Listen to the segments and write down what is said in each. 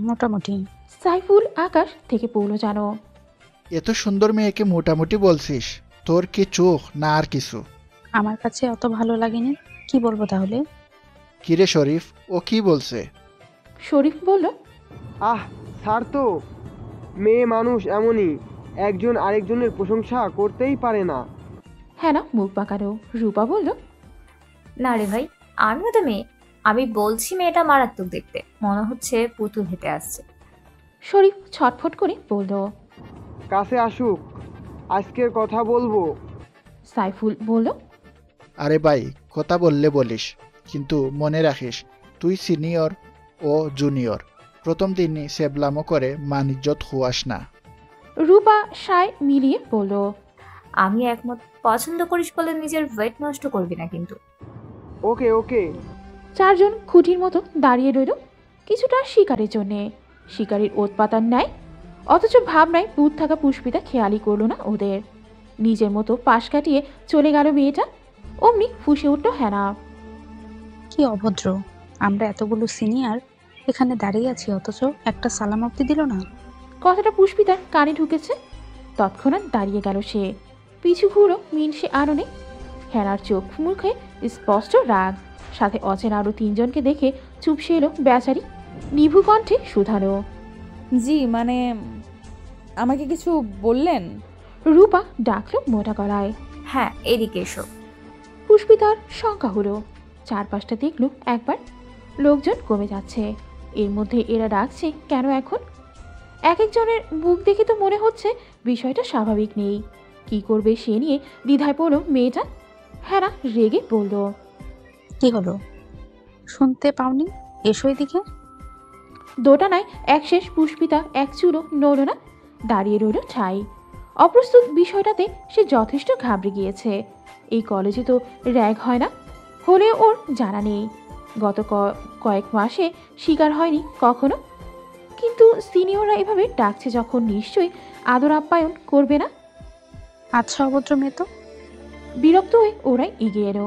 মোটামুটি। সাইফুল আকাশ থেকে পড়ল জানো। এত সুন্দর মেয়েকে মোটামুটি বলছিস? তোর কি চোখ না আর কিছু? আমার কাছে অত ভালো লাগেনি। কি বলবো তাহলে? কিরে শরীফ, ও কি বলছে? শরীফ বলল, আহ ছাড় তো, মেয়ে মানুষ এমনই, একজন আরেকজনের প্রশংসা করতেই পারে না। হ্যাঁ না মুখ বাঁকানো। রূপা বলল, না রে ভাই, আমিও তো মেয়ে। আমি বলছি মেয়েটা মারাত্মক দেখতে, মনে হচ্ছে পুতুল হেঁটে আসছে। শরীফ ছটফট করে বলল। কাছে আসুক, আজকের কথা বলবো। সাইফুল বলল, আরে ভাই, কথা বললে বলিস, কিন্তু মনে রাখিস তুই সিনিয়র ও জুনিয়র। প্রথম দিনই সেবলামো করে মানিজ্জত হুয়াস না। রূপা সায় মিলিয়ে বলল, আমি একমত। পছন্দ করিস বলে নিজের ওয়েট নষ্ট করবি না কিন্তু। ওকে ওকে। চারজন খুঁটির মতো দাঁড়িয়ে রইল কিছুটা শিকারের জন্যে। শিকারীর ওৎপাতার ন্যায়। অথচ ভাবনায় বুধ থাকা পুষ্পিতা খেয়ালই করল না ওদের। নিজের মতো পাশ কাটিয়ে চলে গেল মেয়েটা। অমনি ফুঁসে উঠল হ্যানা। কি অভদ্র! আমরা এতগুলো সিনিয়র এখানে দাঁড়িয়ে আছি, অথচ একটা সালাম অব্দি দিল না। কথাটা পুষ্পিতার কানে ঢুকেছে। তৎক্ষণাৎ দাঁড়িয়ে গেল সে। পিছু ঘুরো মিনসে আননে। হেনার চোখ মুখে স্পষ্ট রাগ, সাথে অচেনা আরো তিনজনকে দেখে চুপসে এলো বেচারি। নিভু কণ্ঠে শুধালো, জি মানে আমাকে কিছু বললেন? রূপা ডাকলো মোটা গলায়। হ্যাঁ, এদিকে এসো। পুষ্পিতার শঙ্কা হলো। চারপাশটা দেখলো একবার। লোকজন কমে যাচ্ছে। এর মধ্যে এরা ডাকছে কেন এখন? এক একজনের মুখ দেখে তো মনে হচ্ছে বিষয়টা স্বাভাবিক নেই। কি করবে সে নিয়ে দ্বিধায় পড়ল মেয়েটা। হ্যাঁ না রেগে বলল, কি হলো? শুনতে পাওনি? এসো এদিকে। দোটানায় একশেষ পুষ্পিতা এক চুলো নড়ল না, দাঁড়িয়ে রইল ঠাই। অপ্রস্তুত বিষয়টাতে সে যথেষ্ট ঘাবড়ে গিয়েছে। এই কলেজে তো র্যাগ হয় না, হলেও ওর জানা নেই। গত কয়েক মাসে শিকার হয়নি কখনো। কিন্তু সিনিয়ররা এভাবে ডাকছে যখন নিশ্চয়ই আদর আপ্যায়ন করবে না। আচ্ছা, অভদ্র মেয়ে তো। বিরক্ত হয়ে ওরাই এগিয়ে এলো।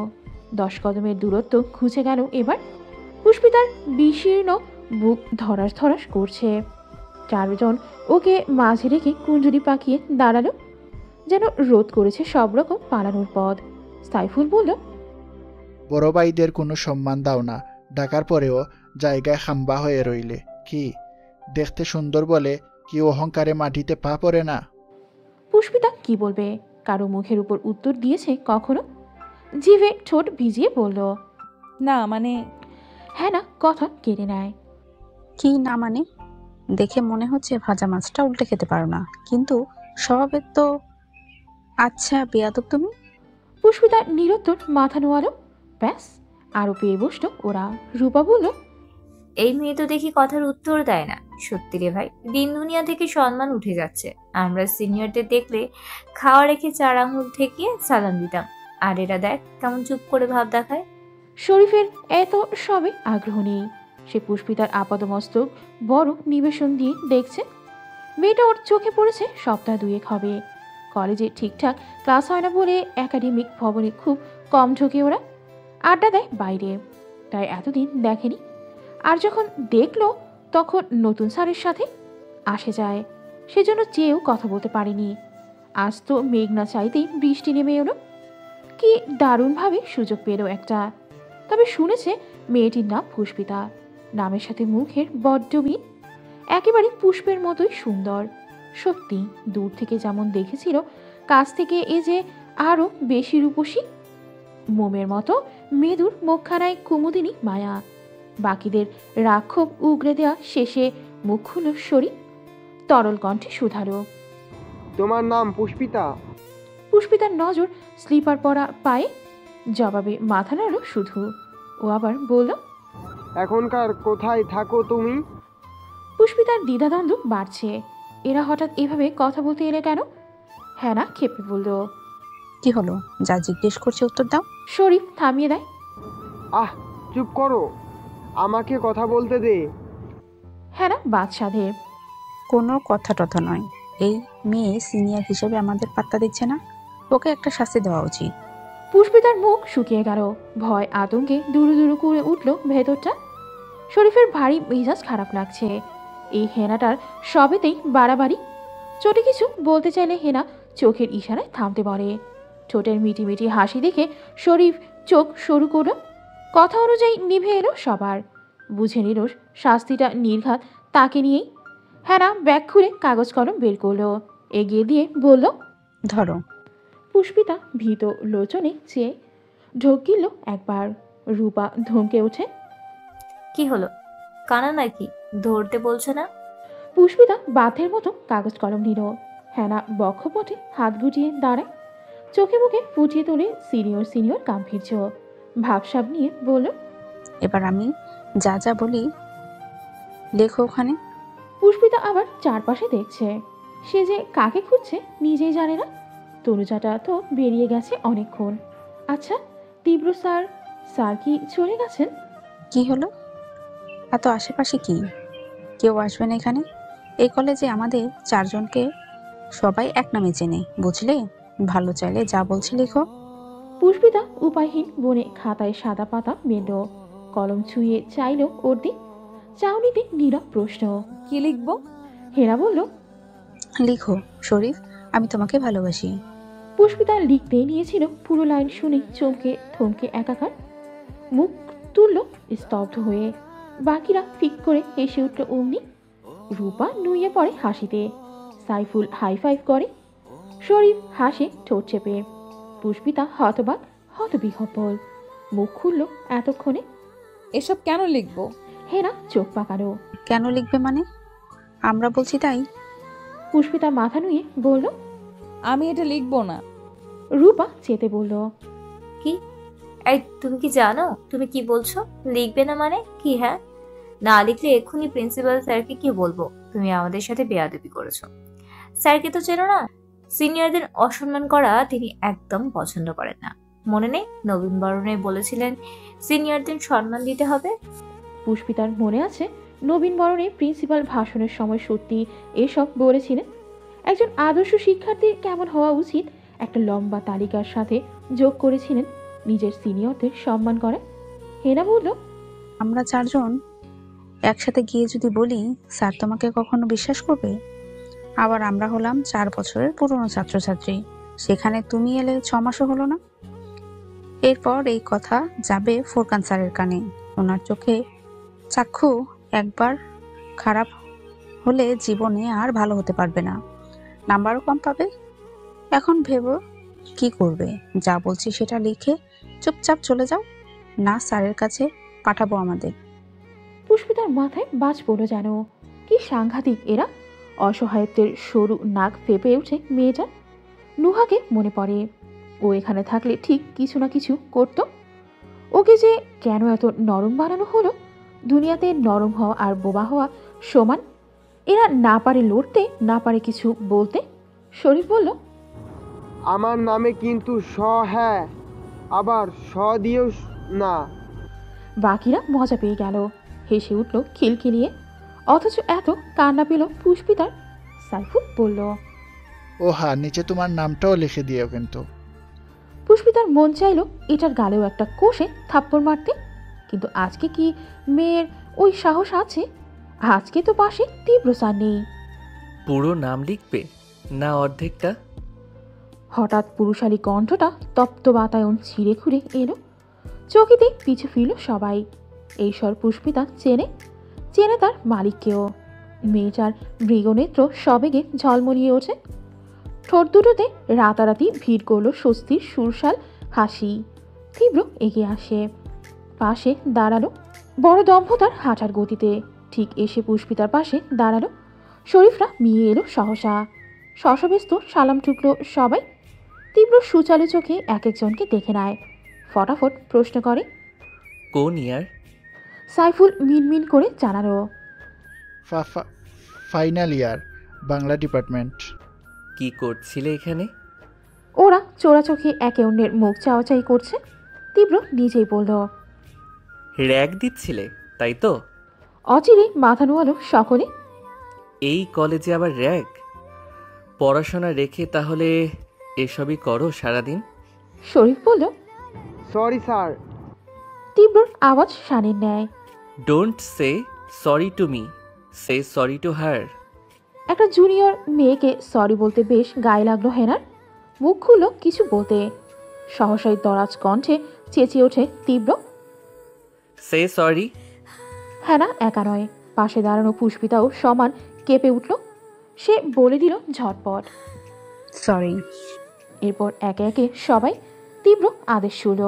10 কদমের দূরত্ব খুঁজে গেল এবার। পুষ্পিতার বিশীর্ণ বুক ধরাস ধরাস করছে। চারজন ওকে মাঝে রেখে কুঞ্জুরি পাকিয়ে দাঁড়ালো, যেন রোধ করেছে সব রকম পালানোর পথ। সাইফুল বলল, বড় ভাইদের কোনো সম্মান দাও না, ডাকার পরেও জায়গায় খাম্বা হয়ে রইলে। কি দেখতে সুন্দর বলে কি অহংকারে মাটিতে পা পড়ে না? পুষ্পিতা কি বলবে? কারো মুখের উপর উত্তর দিয়েছে কখনো? জিভে ঠোঁট ভিজিয়ে বলল, না মানে হ্যাঁ না কথা কেড়ে নেয়। কি না মানে? দেখে মনে হচ্ছে ভাজা মাছটা উল্টে খেতে পারো না, কিন্তু স্বভাবের তো। আচ্ছা বেয়াদব তুমি। পুষ্পিতা নিরুত্তর মাথা নোয়ালো। ব্যাস, আরো পেয়ে বসলো ওরা। রূপা বলল, এই মেয়ে তো দেখি কথার উত্তর দেয় না। সত্যি রে ভাই, দিন দুনিয়া থেকে সম্মান উঠে যাচ্ছে। আমরা সিনিয়রদের দেখলে খাওয়া রেখে 4 আঙুল ঠেকিয়ে সালাম দিতাম, আর এরা দেখ কেমন চুপ করে ভাব দেখায়। শরীফের এত সবে আগ্রহ নেই। সে পুষ্পিতার আপাদমস্তক বড় নিবেশন দিয়ে দেখছে। মেয়েটা ওর চোখে পড়েছে সপ্তাহ 2 হবে। কলেজে ঠিকঠাক ক্লাস হয় না বলে একাডেমিক ভবনে খুব কম ঢোকে ওরা। আড্ডা দেয় বাইরে, তাই এতদিন দেখেনি। আর যখন দেখলো তখন নতুন স্যারের সাথে আসে যায়, সেজন্য চেয়েও কথা বলতে পারেনি। আজ তো মেঘ না চাইতেই বৃষ্টি নেমে এলো। কি দারুণভাবে সুযোগ পেল একটা। তবে শুনেছে মেয়েটির নাম পুষ্পিতা। নামের সাথে মুখের বড্ড মিল। একেবারে পুষ্পের মতোই সুন্দর। সত্যি দূর থেকে যেমন দেখেছিল, কাছ থেকে এ যে আরো বেশি রূপসী। মোমের মতো মেদুর মুখখানায় কুমুদিনী মায়া। বাকিদের রাক্ষব উগরে দেয়া শেষে মুখ খুলল সরি। তরল কণ্ঠে শুধালো, তোমার নাম পুষ্পিতা? পুষ্পিতার নজর স্লিপার পরা পায়ে। জবাবে মাথা নাড়ল শুধু। ও আবার বলল, এখনকার কোথায় থাকো তুমি? পুষ্পিতার দ্বিধাদ্বন্দ্ব বাড়ছে। এরা হঠাৎ এভাবে কথা বলতে এলে কেন? হ্যাঁ না খেপে বলল। কি হলো? যা জিজ্ঞেস করছে উত্তর দাও। শরীফ থামিয়ে দেয়। আহ চুপ করো, আমাকে কথা বলতে দে। হ্যাঁ না বাদ সাধে। কোনো কথা টথা নয়। এই মেয়ে সিনিয়র হিসেবে আমাদের পাত্তা দিচ্ছে না, ওকে একটা শাস্তি দেওয়া উচিত। পুষ্পিতার মুখ শুকিয়ে গেল। ভয় আতঙ্কে দুরু দুরু করে উঠল ভেতরটা। শরীফের ভারী মেজাজ খারাপ লাগছে। এই হেনাটার সবেতেই বাড়াবাড়ি। চোটে কিছু বলতে চাইলে হেনা চোখের ইশারায় থামতে বলে। ঠোঁটের মিটি মিটি হাসি দেখে শরীফ চোখ সরু করল। কথা অনুযায়ী নিভে এলো সবার। বুঝে নিল শাস্তিটা নির্ঘাত তাকে নিয়েই। হেনা ব্যাগ খুলে কাগজ কলম বের করলো, এগিয়ে দিয়ে বলল, ধরো। পুষ্পিতা ভীত লোচনে চেয়ে ঢোক গিলল একবার। রূপা ধমকে ওঠে, কি হলো, কানা নাকি? ধরতে বলছে না? পুষ্পিতা বাথের মতো কাগজ কলম নিল। হেনা বক্ষপটে হাত গুটিয়ে দাঁড়ায়, চোখে মুখে ফুটিয়ে তোলে সিনিয়র সিনিয়র গাম্ভীর্য। ভাবসাব নিয়ে বলল, এবার আমি যা যা বলি লেখো ওখানে। পুষ্পিতা আবার চারপাশে দেখছে। সে যে কাকে খুঁজছে নিজেই জানে না। তনুজাটা তো বেরিয়ে গেছে অনেকক্ষণ। আচ্ছা, তীব্র স্যার স্যার কি চলে গেছেন? কি হলো? এত আশেপাশে কি? কেউ আসবে না এখানে? এই কলেজে আমাদের চারজনকে সবাই এক নামে চেনে, বুঝলে? ভালো চাইলে যা বলছে লেখো। পুষ্পিতা উপায়হীন বনে খাতায় সাদা পাতা মেল। কলম ছুঁয়ে চাইল ওর দিক। চাউনিতে নীরব প্রশ্ন। কি লিখবো? হেরা বলল, লিখো, শরীফ, আমি তোমাকে ভালোবাসি। পুষ্পিতা লিখতে নিয়েছিল, পুরো লাইন শুনে চমকে থমকে একাকার। মুখ তুলল স্তব্ধ হয়ে। বাকিরা ফিক করে হেসে উঠল অমনি। রূপা নুইয়ে পড়ে হাসিতে। সাইফুল হাই ফাইভ করে। শরীফ হাসে ঠোঁট চেপে। পুষ্পিতা হতবাক, হতবিহ্বল। মুখ খুলল এতক্ষণে। এসব কেন লিখবো? হেরা চোখ পাকালো। কেন লিখবে মানে? আমরা বলছি তাই। পুষ্পিতা মাথা নুয়ে বলল, আমি এটা লিখবো না। রূপা চেতে বলল, কি? এই তুমি কি জানো তুমি কি বলছো? লিখবে না মানে কি? হ্যাঁ, না লিখলে এক্ষুনি প্রিন্সিপাল স্যারকে কি বলবো তুমি আমাদের সাথে বেয়াদবি করেছো। স্যারকে তো চেনো না। সিনিয়রদের অসম্মান করা তিনি একদম পছন্দ করেন না। মনে নেই নবীন বরণে বলেছিলেন সিনিয়রদের সম্মান দিতে হবে? পুষ্পিতার মনে আছে নবীন বরণে প্রিন্সিপাল ভাষণের সময় সত্যি এসব বলেছিলেন। একজন আদর্শ শিক্ষার্থীর কেমন হওয়া উচিত একটা লম্বা তালিকার সাথে যোগ করেছিলেন নিজের সিনিয়রদের সম্মান করে। হেনা বলল, আমরা চারজন একসাথে গিয়ে যদি বলি, স্যার তোমাকে কখনো বিশ্বাস করবে? আবার আমরা হলাম 4 বছরের পুরনো ছাত্রছাত্রী, সেখানে তুমি এলে 6 মাসও হলো না। এরপর এই কথা যাবে ফোরকান স্যারের কানে। ওনার চোখে চাক্ষু একবার খারাপ হলে জীবনে আর ভালো হতে পারবে না, নাম্বারও কম পাবে। এখন ভেবো কি করবে। যা বলছি সেটা লিখে চুপচাপ চলে যাও, না স্যারের কাছে পাঠাবো আমাদের। পুষ্পিতার মাথায় বাজ পড়ল যেন। কি সাংঘাতিক এরা! অসহায়ত্বের সরু নাক ফেপে উঠে মেয়েটা। নুহাকে মনে পড়ে, ও এখানে থাকলে ঠিক কিছু না কিছু করত। ওকে যে কেন এত নরম বানানো হলো? দুনিয়াতে নরম হওয়া আর বোবা হওয়া সমান। এরা না পারে লড়তে, না পারে কিছু বলতে। শরীফ বলল, আমার নামে কিন্তু স হ্যাঁ, আবার স দিয়েও না। বাকিরা মজা পেয়ে গেল, হেসে উঠল খিলখিলিয়ে। অথচ এত কান্না পেল পুষ্পিতার। সাইফুল বলল, ও হ্যাঁ, নিচে তোমার নামটাও লিখে দিও কিন্তু। পুষ্পিতার মন চাইল এটার গালেও একটা কষে থাপ্পড় মারতে, কিন্তু আজকে কি মেয়ের ওই সাহস আছে? আজকে তো পাশে তীব্র স্যার নেই। পুরো নাম লিখবে না অর্ধেকটা? হঠাৎ পুরুষালী কণ্ঠটা তপ্ত বাতায়ন ছিঁড়ে খুঁড়ে এলো। চকিতে পিছু ফিরল সবাই। এই স্বর পুষ্পিতা চেনে, চেনে তার মালিককেও। মেয়েটার মৃগনেত্র সবেগে ঝলমলিয়ে ওঠে। ঠোঁট দুটোতে রাতারাতি ভিড় করল স্বস্তির সুরসাল হাসি। তীব্র এগিয়ে আসে, পাশে দাঁড়ালো। বড় দম্ভ তার হাঁটার গতিতে। ঠিক এসে পুষ্পিতার পাশে দাঁড়ালো। শরীফরা মিয়ে এলো সহসা। শশব্যস্ত সালাম ঠুকলো সবাই। তীব্র সুচালু চোখে এক একজনকে দেখে নেয়। ফটাফট প্রশ্ন করে, কোন ইয়ার? সাইফুল মিনমিন করে জানালো, ফাইনাল ইয়ার, বাংলা ডিপার্টমেন্ট। কি করছিলে এখানে? ওরা চোরা চোখে একে অন্যের মুখ চাওয়াচাই করছে। তীব্র নিজেই বলল, র্যাগ দিচ্ছিলে তাই তো? অচিরে মাথা নোয়ালো সকলে। এই কলেজে আবার র্যাগ? পড়াশোনা রেখে তাহলে এসবই করো সারাদিন? শরীফ বলল, সরি স্যার। তীব্রর আওয়াজ শানের ন্যায়। Don't say sorry to me, say sorry to her. একটা জুনিয়র মেয়েকে সরি বলতে বেশ গায়ে লাগলো হেনার। মুখ খুলল কিছু বলতে, সহসাই দরাজ কণ্ঠে চেঁচিয়ে ওঠে তীব্র। Say sorry. হেনা একা নয়, পাশে দাঁড়ানো পুষ্পিতাও সমান কেঁপে উঠল। সে বলে দিল ঝটপট। সরি। এরপর একে একে সবাই তীব্র আদেশ শুনল।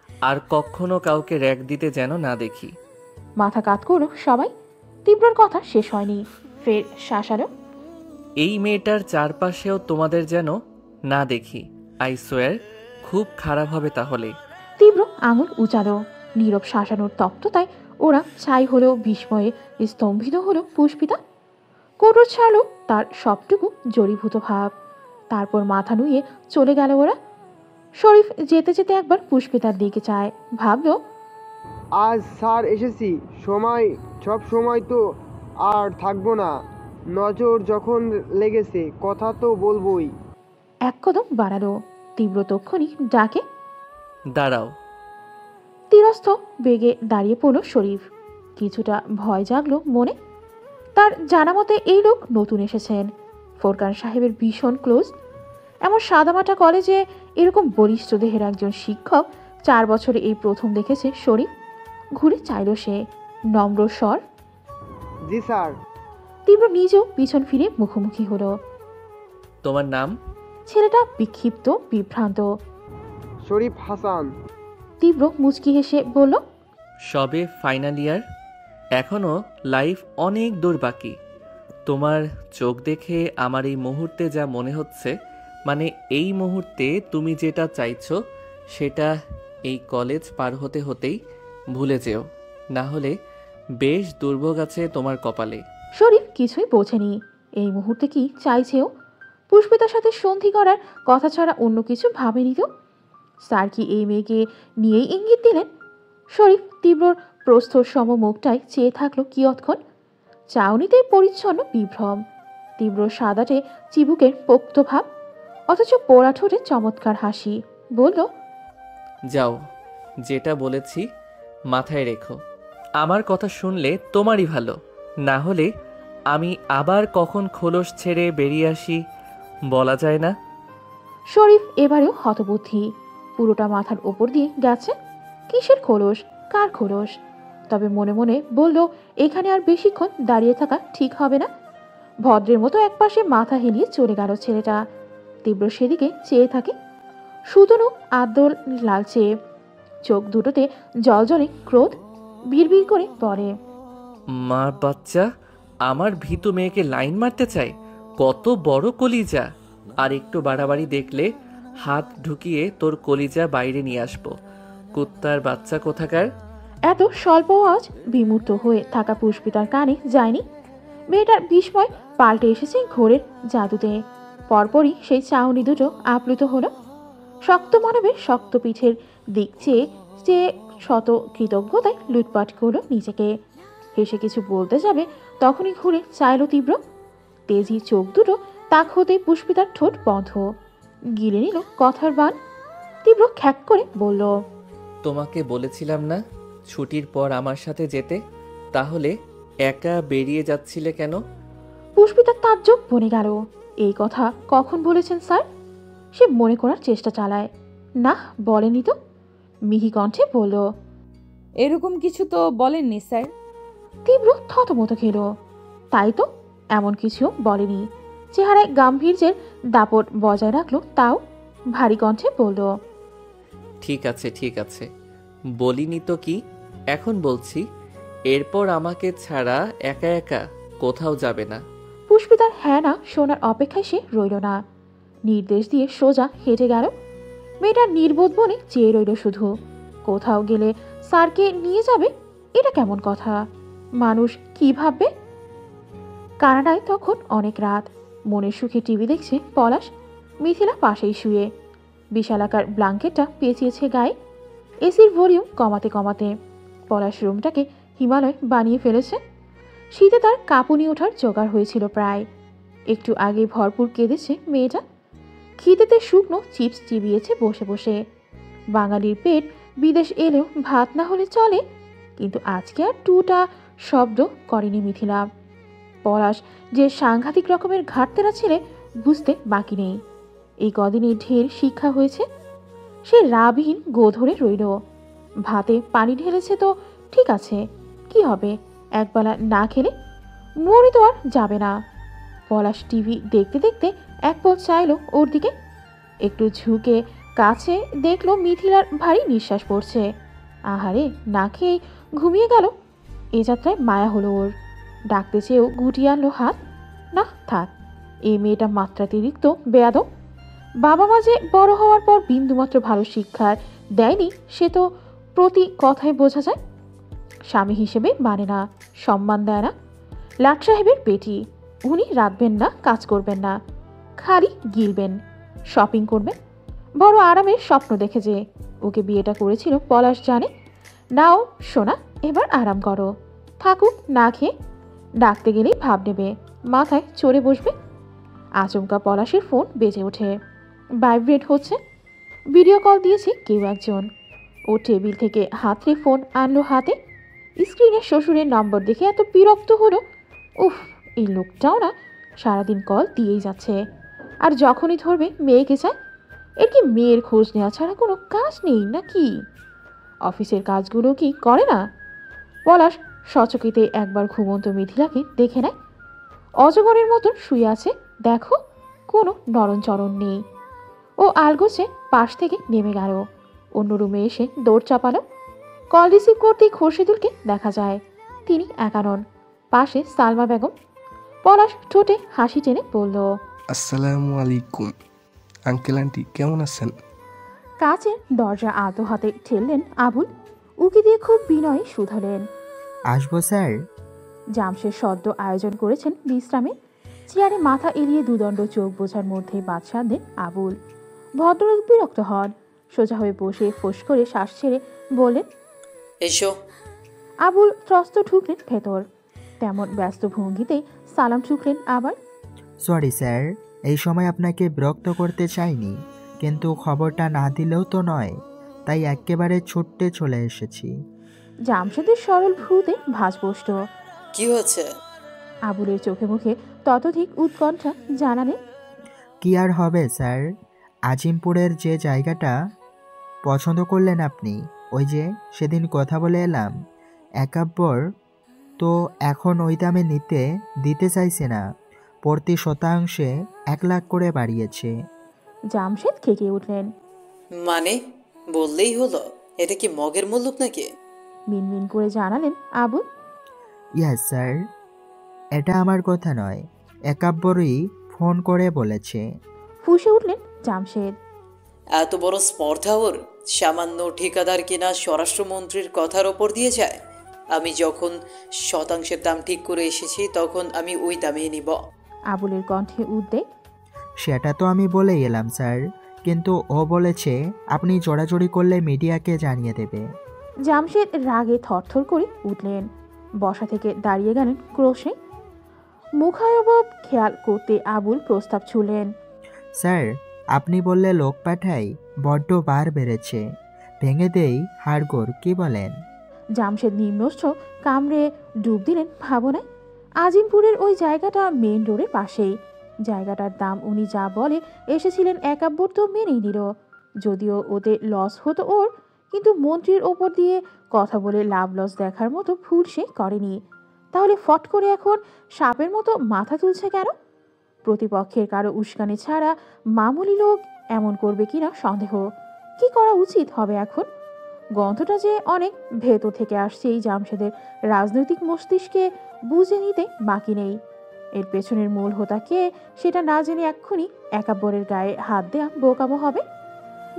আর কখনো কাউকে র্যাক দিতে যেন না দেখি। মাথা কাত করলো সবাই। তীব্রর কথা শেষ হয়নি, ফের শাসালো। এই মেয়েটার চারপাশেও তোমাদের যেন না দেখি, আই সোয়ার খুব খারাপ হবে তাহলে। তীব্র আঙুল উচালো। নীরব শাসানোর তপ্ততায় ওরা ছাই হলেও বিস্ময়ে স্তম্ভিত হলো পুষ্পিতা। কোটর ছাড়লো তার সবটুকু জড়ীভূত ভাব। তারপর মাথা নুয়ে চলে গেল ওরা। শরীফ যেতে যেতে একবার পুষ্পিতার দিকে চায়, ভাবলো আজ স্যার এসেছি, সব সময় তো আর থাকবো না। নজর যখন লেগেছে কথা তো বলবোই। এক কদম বাড়ালো। তীব্র তক্ষণি ডাকে। দাঁড়াও। তীরস্থ বেগে দাঁড়িয়ে পড়ল শরীফ। কিছুটা ভয় জাগলো মনে। তার জানা মতে এই লোক নতুন এসেছেন, ফোরকান সাহেবের ভীষণ ক্লোজ। এমন সাদামাটা কলেজে এরকম বলিষ্ঠ দেহের একজন শিক্ষক 4 বছরে এই প্রথম দেখেছে শরীফ। ঘুরে চাইল সে, নম্র স্বর। জি স্যার। তীব্র নিজেও পিছন ফিরে মুখোমুখি হলো। তোমার নাম? ছেলেটা বিক্ষিপ্ত, বিভ্রান্ত। শরীফ হাসান। তীব্র মুচকি হেসে বলল, সবে ফাইনাল ইয়ার, এখনো লাইফ অনেক দূর বাকি। তোমার চোখ দেখে আমার এই মুহূর্তে যা মনে হচ্ছে, মানে এই মুহূর্তে তুমি যেটা চাইছো সেটা এই কলেজ পার হতে হতেই ভুলে যেও, না হলে বেশ দুর্ভোগ আছে তোমার কপালে। শরীফ কিছুই বোঝেনি এই মুহূর্তে কি চাইছেও। পুষ্পিতার সাথে সন্ধি করার কথা ছাড়া অন্য কিছু ভাবেনি তো। স্যার কি এই মেয়েকে নিয়েই ইঙ্গিত দিলেন? শরীফ তীব্রর প্রস্থর সম মুখটায় চেয়ে থাকলো কিয়ৎক্ষণ। চাউনিতে পরিচ্ছন্ন বিভ্রম, তীব্র সাদাটে চিবুকের পোক্ত ভাব, অথচ পোড়া ঠোঁটে চমৎকার হাসি। বলল, যাও, যেটা বলেছি মাথায় রেখো। আমার কথা শুনলে তোমারই ভালো, না হলে আমি আবার কখন খোলস ছেড়ে বেরিয়ে আসি বলা যায় না। শরীফ এবারেও হতবুদ্ধি। পুরোটা মাথার ওপর দিয়ে গেছে। কিসের খোলস, কার খোলস? তবে মনে মনে বলল, এখানে আর বেশিক্ষণ দাঁড়িয়ে থাকা ঠিক হবে না। ভদ্রের মতো একপাশে মাথা হেলিয়ে চলে গেল ছেলেটা। তীব্র সেদিকে চেয়ে থাকে, সুতনু আদল লালচে চোখ দুটোতে জলজলে ক্রোধ। বিড়বিড় করে বলে, মা বাচ্চা আমার ভীতু মেয়েকে লাইন মারতে চায়, কত বড় কলিজা! আর একটু বাড়াবাড়ি দেখলে হাত ঢুকিয়ে তোর কলিজা বাইরে নিয়ে আসবো, কুত্তার বাচ্চা কোথাকার। এত স্বল্প আওয়াজ বিমূর্ত হয়ে থাকা পুষ্পিতার কানে যায়নি। মেয়েটার বিস্ময় পাল্টে এসেছে ঘোরের জাদুতে। পরপরই সেই চাউনি দুটো আপ্লুত হলো। শক্ত মানবের শক্ত পিঠের দিক চেয়ে সে শত কৃতজ্ঞতায় লুটপাট করলো নিজেকে। হেসে কিছু বলতে যাবে তখনই ঘুরে চাইল তীব্র। তেজি চোখ দুটো তাক হতে পুষ্পিতার ঠোঁট বন্ধ, গিলে নিল কথার বান। তীব্র খ্যাক করে বলল, তোমাকে বলেছিলাম না ছুটির পর আমার সাথে যেতে, তাহলে একা বেরিয়ে যাচ্ছিলে কেন? পুষ্পিতার তাজ্জব বনে গেল। এই কথা কখন বলেছেন স্যার? সে মনে করার চেষ্টা চালায়। না, বলেনি তো। মিহি কণ্ঠে বলল, এরকম কিছু তো বলেননি স্যার। তীব্র থতমত খেল। তাই তো, এমন কিছু বলেনি। চেহারায় গাম্ভীর্যের দাপট বজায় রাখলো, তাও ভারী কণ্ঠে বলল, ঠিক আছে ঠিক আছে, বলিনি তো কি, এখন বলছি, এরপর আমাকে ছাড়া একা একা কোথাও যাবে না। পুষ্পিতার হ্যাঁ না শোনার অপেক্ষায় সে রইল না। নির্দেশ দিয়ে সোজা হেঁটে গেল। মেয়েটা নির্বোধ বনে চেয়ে রইল শুধু। কোথাও গেলে স্যারকে নিয়ে যাবে, এটা কেমন কথা? মানুষ কি ভাববে? কানাডায় তখন অনেক রাত। মনের সুখে টিভি দেখছে পলাশ। মিথিলা পাশেই শুয়ে বিশালাকার ব্ল্যাঙ্কেটটা পেঁচিয়েছে গায়ে। এসির ভলিউম কমাতে কমাতে পলাশ রুমটাকে হিমালয় বানিয়ে ফেলেছে। শীতে তার কাঁপুনি ওঠার জোগাড় হয়েছিল প্রায়। একটু আগে ভরপুর কেঁদেছে মেয়েটা। খিদেতে শুকনো চিপস চিবিয়েছে বসে বসে। বাঙালির পেট বিদেশ এলেও ভাত না হলে চলে, কিন্তু আজকে আর টুটা শব্দ করেনি মিথিলা। পলাশ যে সাংঘাতিক রকমের ঘাটতেরা ছেলে বুঝতে বাকি নেই। এই কদিনে ঢের শিক্ষা হয়েছে। সে রাবিহীন গোধরে রইল। ভাতে পানি ঢেলেছে তো ঠিক আছে, কি হবে একবেলা না খেলে? মরে তো আর যাবে না। পলাশ টিভি দেখতে দেখতে এক পল চাইল ওর দিকে, একটু ঝুঁকে কাছে দেখলো মিথিলার ভারী নিঃশ্বাস পড়ছে। আহারে, না খেয়েই ঘুমিয়ে গেল। এ যাত্রায় মায়া হলো ওর। ডাকতে চেয়েও গুটিয়ে আনলো হাত। না থাক, এই মেয়েটা মাত্রাতিরিক্ত বেয়াদব। বাবা মা যে বড় হওয়ার পর বিন্দুমাত্র ভালো শিক্ষার দেয়নি সে তো প্রতি কথায় বোঝা যায়। স্বামী হিসেবে মানে না, সম্মান দেয় না। লাট সাহেবের বেটি, উনি রাঁধবেন না, কাজ করবেন না, খালি গিলবেন, শপিং করবেন। বড় আরামের স্বপ্ন দেখে যে ওকে বিয়েটা করেছিল পলাশ জানে। নাও সোনা, এবার আরাম করো, থাকুক না খেয়ে। ডাকতে গেলেই ভাব নেবে, মাথায় চড়ে বসবে। আচমকা পলাশের ফোন বেজে ওঠে, ভাইব্রেট হচ্ছে। ভিডিও কল দিয়েছে কেউ একজন। ও টেবিল থেকে হাতড়ে ফোন আনলো হাতে। স্ক্রিনে শ্বশুরের নম্বর দেখে এত বিরক্ত হলো। উফ, এই লোকটাও না সারাদিন কল দিয়েই যাচ্ছে। আর যখনই ধরবে মেয়েকে চায়। এর কি মেয়ের খোঁজ নেওয়া ছাড়া কোনো কাজ নেই নাকি? অফিসের কাজগুলো কি করে না? পলাশ সচকিতে একবার ঘুমন্ত মিথিলাকে দেখে নেয়। অজগরের মতন শুয়ে আছে, দেখো কোনো নরণচরণ নেই। ও আলগোছে পাশ থেকে নেমে গেল, অন্য রুমে এসে দৌড় চাপালো। কল রিসিভ করতেই খোরশেদুলকে দেখা যায়। তিনি একা নন, পাশে সালমা বেগম। পলাশ ঠোঁটে হাসি টেনে বলল, আসসালামু আলাইকুম আঙ্কেল আন্টি, কেমন আছেন? কাচের দরজা আলতো হাতে ঠেললেন আবুল। উকি দিয়ে খুব বিনয়ে শুধালেন, আসবো স্যার? জামশেদ সদ্য আয়োজন করেছেন বিশ্রামে। চেয়ারে মাথা এলিয়ে দুদণ্ড চোখ বোঝার মধ্যে বাদশাহ দেন আবুল। ভদ্রলোক বিরক্ত হন, সোজা হয়ে বসে ফোঁস করে শ্বাস ছেড়ে বললেন, এসো। আবুল ত্রস্ত ঢুকলেন ভেতর। তেমন ব্যস্ত ভঙ্গিতেই সালাম ঠুকলেন আবার। সরি স্যার, এই সময় আপনাকে বিরক্ত করতে চাইনি, কিন্তু খবরটা না দিলেও তো নয়, তাই একেবারে ছুটতে চলে এসেছি। জামশেদের সরল ভ্রুতে ভাঁজ বসত। কি হয়েছে? আবুলের চোখে মুখে ততোধিক উৎকণ্ঠা জানালেন, কি আর হবে স্যার, আজিমপুরের যে জায়গাটা পছন্দ করলেন আপনি, ওই যে সেদিন কথা বলে এলাম, একাব্বর তো এখন ওই দামে দিতে চাইছে না, প্রতি শতাংশে 1 লাখ করে বাড়িয়েছে। জামশেদ খেকে উঠলেন। মানে বললেই হলো, এটা কি মগের মুল্লুক নাকি? মিনমিন করে জানালেন আবুল। ইয়েস স্যার, এটা আমার কথা নয়, একাব্বরই ফোন করে বলেছে। ফুঁসে উঠলেন জামশেদ। এত বড় স্পর্ধা ওর! সামান্য ঠিকাদার কিনা স্বরাষ্ট্রমন্ত্রীর কথার ওপর দিয়ে যায়। আমি যখন শতাংশের দাম ঠিক করে এসেছি তখন আমি ওই দামেই নিব। আবুলের কণ্ঠে উদ্বেগ। সেটা তো আমি বলেই এলাম স্যার, কিন্তু ও বলেছে আপনি জোড়াজোড়ি করলে মিডিয়াকে জানিয়ে দেবে। জামশেদ রাগে থরথর করে উঠলেন, বসা থেকে দাঁড়িয়ে গেলেন ক্রোশে। মুখায়বব খেয়াল করতে আবুল প্রস্তাব ছুলেন, স্যার আপনি বললে লোক পাঠাই, বড্ড বার বেড়েছে, ভেঙে দেই হাড়গোড়, কি বলেন? জামশেদ নিম্নস্থ কামড়ে ডুব দিলেন ভাবনায়। আজিমপুরের ওই জায়গাটা মেইন রোডের পাশেই। জায়গাটার দাম উনি যা বলে এসেছিলেন একাব্বর তো মেনেই নিল, যদিও ওতে লস হতো ওর, কিন্তু মন্ত্রীর ওপর দিয়ে কথা বলে লাভ লস দেখার মতো ভুল সে করেনি। তাহলে ফট করে এখন সাপের মতো মাথা তুলছে কেন? প্রতিপক্ষের কারো উস্কানি ছাড়া মামুলি লোক এমন করবে কিনা সন্দেহ। কি করা উচিত হবে এখন? গন্ধটা যে অনেক ভেতর থেকে আসছে এই জামশেদের রাজনৈতিক মস্তিষ্কে বুঝে নিতে বাকি নেই। এর পেছনের মূল হোতা কে সেটা না জেনে এক্ষুনি একাব্বরের গায়ে হাত দেয়া বোকামো হবে।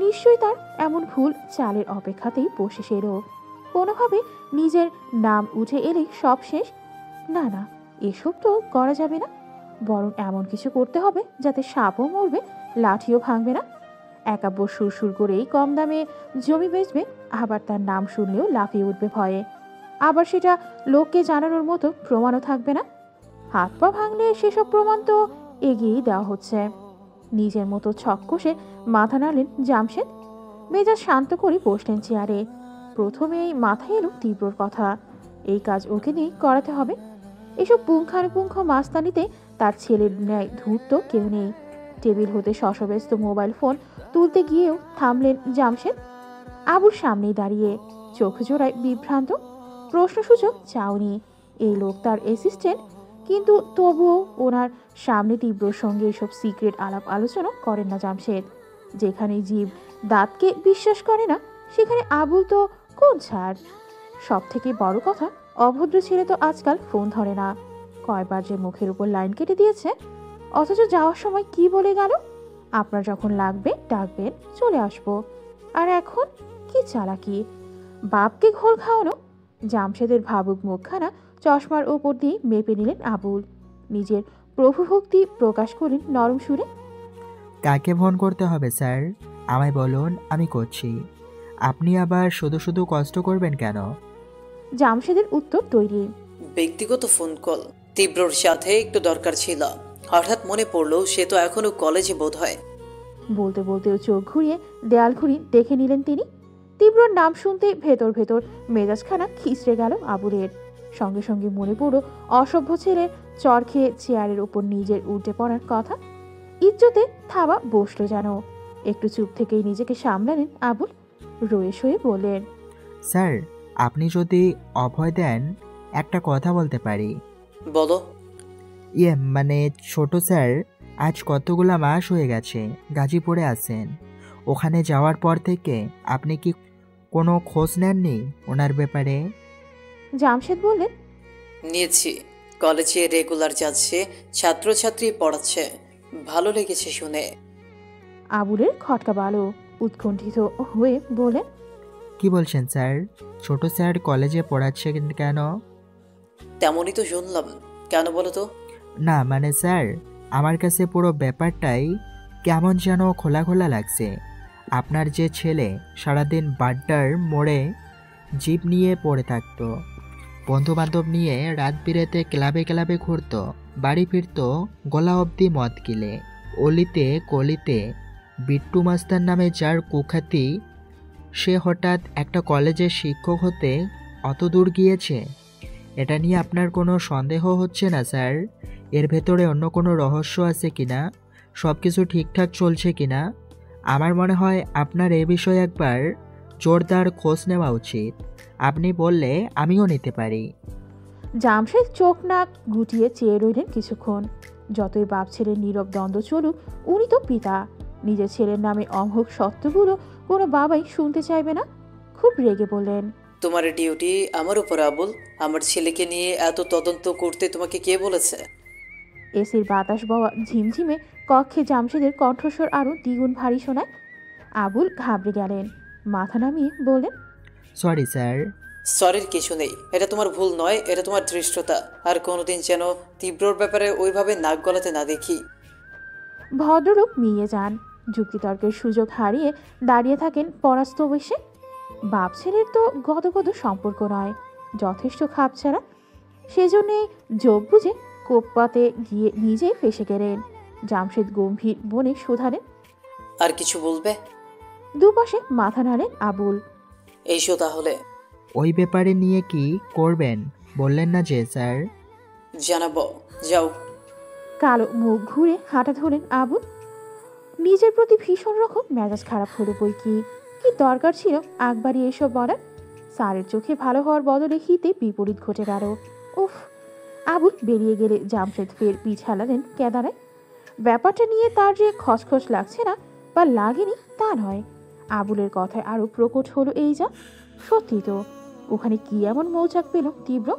নিশ্চয়ই তার এমন ভুল চালের অপেক্ষাতেই বসে সেরো। কোনোভাবে নিজের নাম উঠে এলেই সব শেষ। না না, এসব তো করা যাবে না, বরং এমন কিছু করতে হবে যাতে সাপও মরবে, লাঠিও ভাঙবে না। একাব্বর সুরসুর করেই কম দামে জমি বেচবে, আবার তার নাম শুনলেও লাফিয়ে উঠবে ভয়ে। আবার সেটা লোককে জানানোর মতো প্রমাণও থাকবে না। হাত পা ভাঙলে সেসব প্রমাণ তো এগিয়েই দেওয়া হচ্ছে। নিজের মতো ছক কষে মাথা নাড়লেন জামশেদ। মেজাজ শান্ত করে বসলেন চেয়ারে। প্রথমেই মাথায় এলো তীব্রর কথা। এই কাজ ওকে নিয়ে করাতে হবে। এসব পুঙ্খানুপুঙ্খ মাস্তানিতে তার ছেলের ন্যায় ধূর্ত কেউ নেই। টেবিল হতে শশব্যস্ত মোবাইল ফোন তুলতে গিয়েও থামলেন জামশেদ। আবুর সামনেই দাঁড়িয়ে, চোখ জোড়ায় বিভ্রান্ত, প্রশ্নসূচক চাউনি। এই লোক তার অ্যাসিস্ট্যান্ট, কিন্তু তবুও ওনার সামনে তীব্রর সঙ্গে এসব সিক্রেট আলাপ আলোচনা করেন না জামশেদ। যেখানে জীব দাঁতকে বিশ্বাস করে না, সেখানে আবুল তো কোন ছাড়। সব থেকে বড় কথা, অভদ্র ছেলে তো আজকাল ফোন ধরে না। কয়বার যে মুখের উপর লাইন কেটে দিয়েছে, অথচ যাওয়ার সময় কি বলে গেল, আপনার যখন লাগবে ডাকবেন, চলে আসবো। আর এখন কি চালাকি, বাপকে ঘোল খাওয়ানো। জামশেদের ভাবুক মুখখানা চশমার ওপর দিয়ে মেপে নিলেন আবুল। নিজের প্রভুভক্তি প্রকাশ করলেন নরম সুরে। কাকে ফোন করতে হবে স্যার? আমায় বলুন, আমি করছি। আপনি আবার শুধু শুধু কষ্ট করবেন কেন? জামশেদের উত্তর তৈরি। ব্যক্তিগত ফোন কল। তীব্রর সাথে একটু দরকার ছিল। হঠাৎ মনে পড়লো সে তো এখনো কলেজে বোধ হয়। বলতে বলতেও চোখ ঘুরিয়ে দেয়াল ঘুরি দেখে নিলেন তিনি। তীব্রর নাম শুনতে ভেতর ভেতর মেজাজখানা খিচড়ে গেল আবুলের। সঙ্গে সঙ্গে মনে পড়ল অসভ্য ছেলের চর খেয়ে চেয়ারের উপর নিজের উল্টে পড়ার কথা। ইজ্জতে থাবা বসলো যেন। একটু চুপ থেকেই নিজেকে সামলালেন আবুল। রয়ে সয়ে বললেন, স্যার, আপনি যদি অভয় দেন, একটা কথা বলতে পারি। বলো। মানে ছোট স্যার, আজ কতগুলা মাস হয়ে গেছে গাজীপুরে আছেন। ওখানে যাওয়ার পর থেকে আপনি কি কোনো খোঁজ নেননি ওনার ব্যাপারে? জামশেদ বললেন, নিয়েছি। কলেজে রেগুলার যাচ্ছে, ছাত্রছাত্রী পড়াচ্ছে। ভালো লেগেছে শুনে। আবুলের খটকা বালো। উৎকণ্ঠিত হয়ে বলেন, কি বলছেন স্যার? ছোট স্যার কলেজে পড়াচ্ছে কেন? তেমনই তো শুনলাম। কেন বলো তো? না মানে স্যার, আমার কাছে পুরো ব্যাপারটাই কেমন যেন খোলা খোলা লাগছে। আপনার যে ছেলে সারাদিন বাড্ডার মোড়ে জিপ নিয়ে পড়ে থাকতো, বন্ধুবান্ধব নিয়ে রাত বিরেতে ক্লাবে ক্লাবে ঘুরতো, বাড়ি ফিরতো গলা অবধি মদ গিলে, অলিতে কলিতে বিট্টু মাস্টার নামে যার কুখ্যাতি, সে হঠাৎ একটা কলেজের শিক্ষক হতে অত দূর গিয়েছে। এটা নিয়ে আপনার কোনো সন্দেহ হচ্ছে না স্যার? এর ভেতরে অন্য কোনো রহস্য আছে কিনা, সব কিছু ঠিকঠাক চলছে কিনা? আমার মনে হয় আপনার এই বিষয়ে একবার জোরদার খোঁজ নেওয়া উচিত। আপনি বললে আমিও নিতে পারি। জামশেদ চোখ নাক গুটিয়ে চেয়ে রইলেন কিছুক্ষণ। যতই বাপ ছেলের নীরব দ্বন্দ্ব চলুক, উনি তো পিতা। নিজের ছেলের নামে অমোঘ সত্যগুলো কোনো বাবাই শুনতে চাইবে না। খুব রেগে বললেন, তোমার ডিউটি আমার উপর আবুল। আমার ছেলেকে নিয়ে এত তদন্ত করতে তোমাকে কে বলেছে? এসির বাতাস বওয়া ঝিমঝিমে কক্ষে জামশেদের কণ্ঠস্বর আরও দ্বিগুণ ভারী শোনায়। আবুল ঘাবড়ে গেলেন। মাথা নামিয়ে বললেন, সরি স্যার। সরির কিছু নেই। এটা তোমার ভুল নয়, এটা তোমার ধৃষ্টতা। আর কোনোদিন যেন তীব্রর ব্যাপারে ওইভাবে নাক গলাতে না দেখি। ভদ্রলোক মিয়ে যান। যুক্তিতর্কের সুযোগ হারিয়ে দাঁড়িয়ে থাকেন পরাস্ত বসে। বাপ ছেলের তো গদগদ সম্পর্ক নয়, যথেষ্ট খাপছাড়া। সেজন্যে যোগ বুঝে কোপপাতে গিয়ে নিজেই ফেসে গেলেন। জামশেদ গম্ভীর বনে শুধালেন, আর কিছু বলবে? দুপাশে মাথা নাড়েন আবুল। এইসো তাহলে। ওই ব্যাপারে নিয়ে কি করবেন বললেন না যে স্যার? জানাবো, যাও। কালো মুখ ঘুরে হাঁটা ধরেন আবুল। নিজের প্রতি ভীষণ রকম মেজাজ খারাপ হলো বই কি। কি দরকার ছিল আকবারই এসব বলার? স্যারের চোখে ভালো হওয়ার বদলে হিতে বিপরীত ঘটে গেল। উফ! আবুল বেরিয়ে গেলে জামশেদ ফের পিছ হালালেন কেদারায়। ব্যাপারটা নিয়ে তার যে খসখস লাগছে না বা লাগেনি তা নয়। আবুলের কথায় আরো প্রকট হলো এই যা। সত্যি তো, ওখানে কি এমন মৌচাক পেল তীব্র,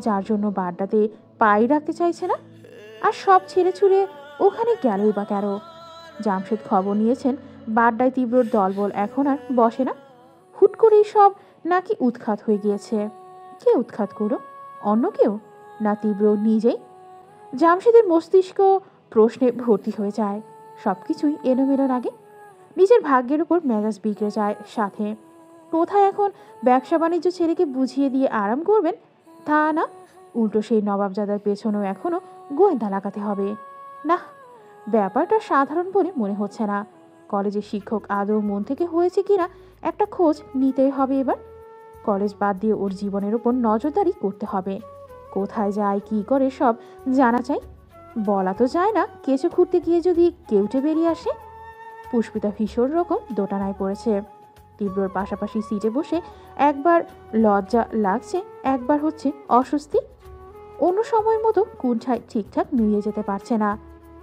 যার জন্য বাড্ডাতে পাই রাখতে চাইছে না? আর সব ছেড়ে ছুড়ে ওখানে গেলই বা কেন? জামশেদ খবর নিয়েছেন বাড্ডায় তীব্রর দলবল এখন আর বসে না। হুট করেই সব নাকি উৎখাত হয়ে গিয়েছে। কে উৎখাত করো? অন্য কেউ, না তীব্র নিজেই? জামশেদের মস্তিষ্ক প্রশ্নে ভর্তি হয়ে যায়। সব কিছুই এলোমেলো লাগে। নিজের ভাগ্যের উপর মেজাজ বিগড়ে যায় সাথে। কোথায় এখন ব্যবসা বাণিজ্য ছেলেকে বুঝিয়ে দিয়ে আরাম করবেন তা না, উল্টো সেই নবাবজাদার পেছনেও এখনো গোয়েন্দা লাগাতে হবে। না, ব্যাপারটা সাধারণ বলে মনে হচ্ছে না। কলেজের শিক্ষক আদৌ মন থেকে হয়েছে কিনা একটা খোঁজ নিতেই হবে এবার। কলেজ বাদ দিয়ে ওর জীবনের ওপর নজরদারি করতে হবে। কোথায় যায় কি করে সব জানা চাই। বলা তো যায় না কেঁচো খুঁড়তে গিয়ে যদি কেউটে বেরিয়ে আসে। পুষ্পিতা ভীষণ রকম দোটানায় পড়েছে। তীব্রর পাশাপাশি সিটে বসে একবার লজ্জা লাগছে, একবার হচ্ছে অস্বস্তি। অন্য সময়ের মতো কুণ্ঠায় ঠিকঠাক নুয়ে যেতে পারছে না।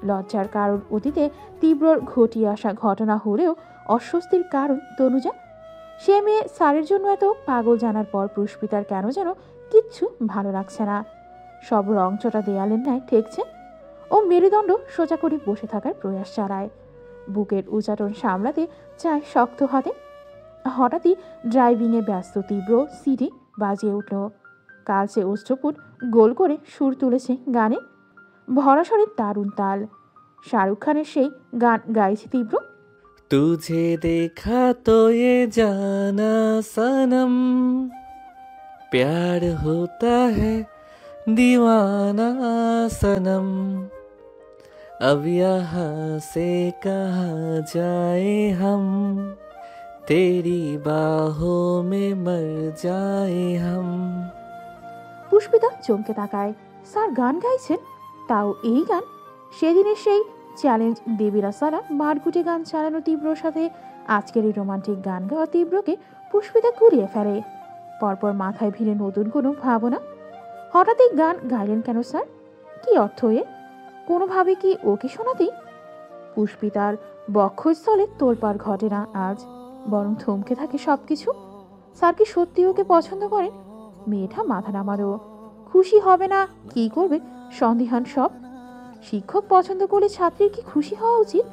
লজ্জার কারণ অতীতে তীব্রর ঘটিয়ে আসা ঘটনা হলেও অস্বস্তির কারণ তনুজা। সে মেয়ে স্যারের জন্য এত পাগল জানার পর পুষ্পিতার কেন যেন কিচ্ছু ভালো লাগছে না। সব রংচটা দেয়ালের ন্যায় ঠেকছে। ও মেরুদণ্ড সোজা করে বসে থাকার প্রয়াস চালায়। বুকের উচাটন সামলাতে চায় শক্ত হাতে। হঠাৎই ড্রাইভিংয়ে ব্যস্ত তীব্র সিটি বাজিয়ে উঠল। কালচে অস্ত্রপুট গোল করে সুর তুলেছে গানে, ভরা স্বরের দারুণ তাল। শাহরুখ খানের সেই গান গাইছে তীব্র। तुझे देखा तो ये जाना सनम, प्यार होता है दीवाना सनम, अब यहाँ से कहाँ जाए हम, तेरी बाहों में मर जाए हम। পুষ্পিতা চমকে তাকায়। স্যার গান গাইছেন, তাও এই গান। সেদিনের সেই চ্যালেঞ্জ দেবীরা সারা মারকুটে গান চালানো তীব্রর সাথে আজকের এই রোমান্টিক গান গাওয়া তীব্রকে পুষ্পিতা ঘুরিয়ে ফেলে। পরপর মাথায় ভিড়ে নতুন কোনো ভাবনা। হঠাৎ এই গান গাইলেন কেন স্যার? কি অর্থ এর? কোনোভাবে কি ওকে শোনাতেই? পুষ্পিতার বক্ষস্থলে তোলপাড় ঘটে না আজ, বরং থমকে থাকে সবকিছু। স্যার কি সত্যি ওকে পছন্দ করেন? মেয়েটা মাথা নামালো। খুশি হবে না কি করবে সন্দিহান সব। শিক্ষক পছন্দ করলে ছাত্রীর কি খুশি হওয়া উচিত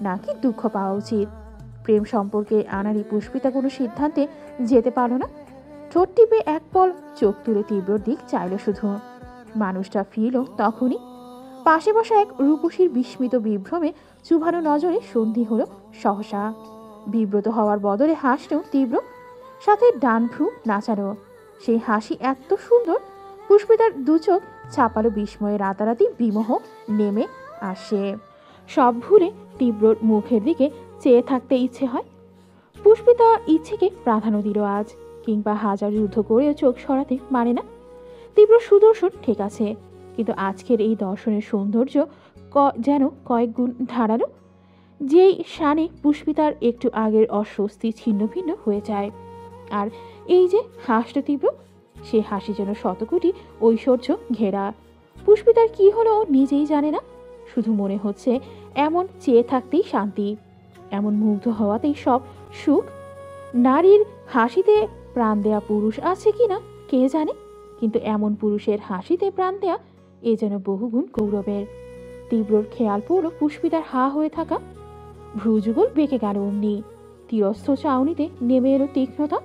নাকি দুঃখ পাওয়া উচিত? প্রেম সম্পর্কে আনারি পুষ্পিতা কোনো সিদ্ধান্তে যেতে পারল না। ঠোঁট টিপে এক পল চোখ তুলে তীব্রর দিক চাইল শুধু। মানুষটা ফিরল তখনই। পাশে বসা এক রূপসীর বিস্মিত বিভ্রমে চুভানো নজরে সন্ধি হলো সহসা। বিব্রত হওয়ার বদলে হাসল তীব্র, সাথে ডান ভ্রু নাচালো। সেই হাসি এত সুন্দর, পুষ্পিতার দু চোখ ছাপালো বিস্ময়ে। রাতারাতি বিমোহ নেমে আসে। সব ভুলে তীব্রর মুখের দিকে চেয়ে থাকতে ইচ্ছে হয়। পুষ্পিতা ইচ্ছেকে প্রাধান্য দিল আজ, কিংবা হাজার যুদ্ধ করেও চোখ সরাতে পারে না। তীব্র সুদর্শন ঠিক আছে, কিন্তু আজকের এই দর্শনের সৌন্দর্য যেন কয়েক গুণ ধারালো। যেই শানে পুষ্পিতার একটু আগের অস্বস্তি ছিন্ন ভিন্ন হয়ে যায়। আর এই যে হাসটা তীব্র, সে হাসি যেন শতকোটি ঐশ্বর্য ঘেরা। পুষ্পিতার কি হলো নিজেই জানে না, শুধু মনে হচ্ছে এমন চেয়ে থাকতেই শান্তি, এমন মুগ্ধ হওয়াতেই সব সুখ। নারীর হাসিতে প্রাণ দেয়া পুরুষ আছে কিনা কে জানে, কিন্তু এমন পুরুষের হাসিতে প্রাণ দেয়া এ যেন বহুগুণ গৌরবের। তীব্রর খেয়াল পড়ল পুষ্পিতার হা হয়ে থাকা। ভ্রুযুগল বেঁকে গেল অমনি। তীরস্থ চাউনিতে নেমে এলো তীক্ষ্ণতা।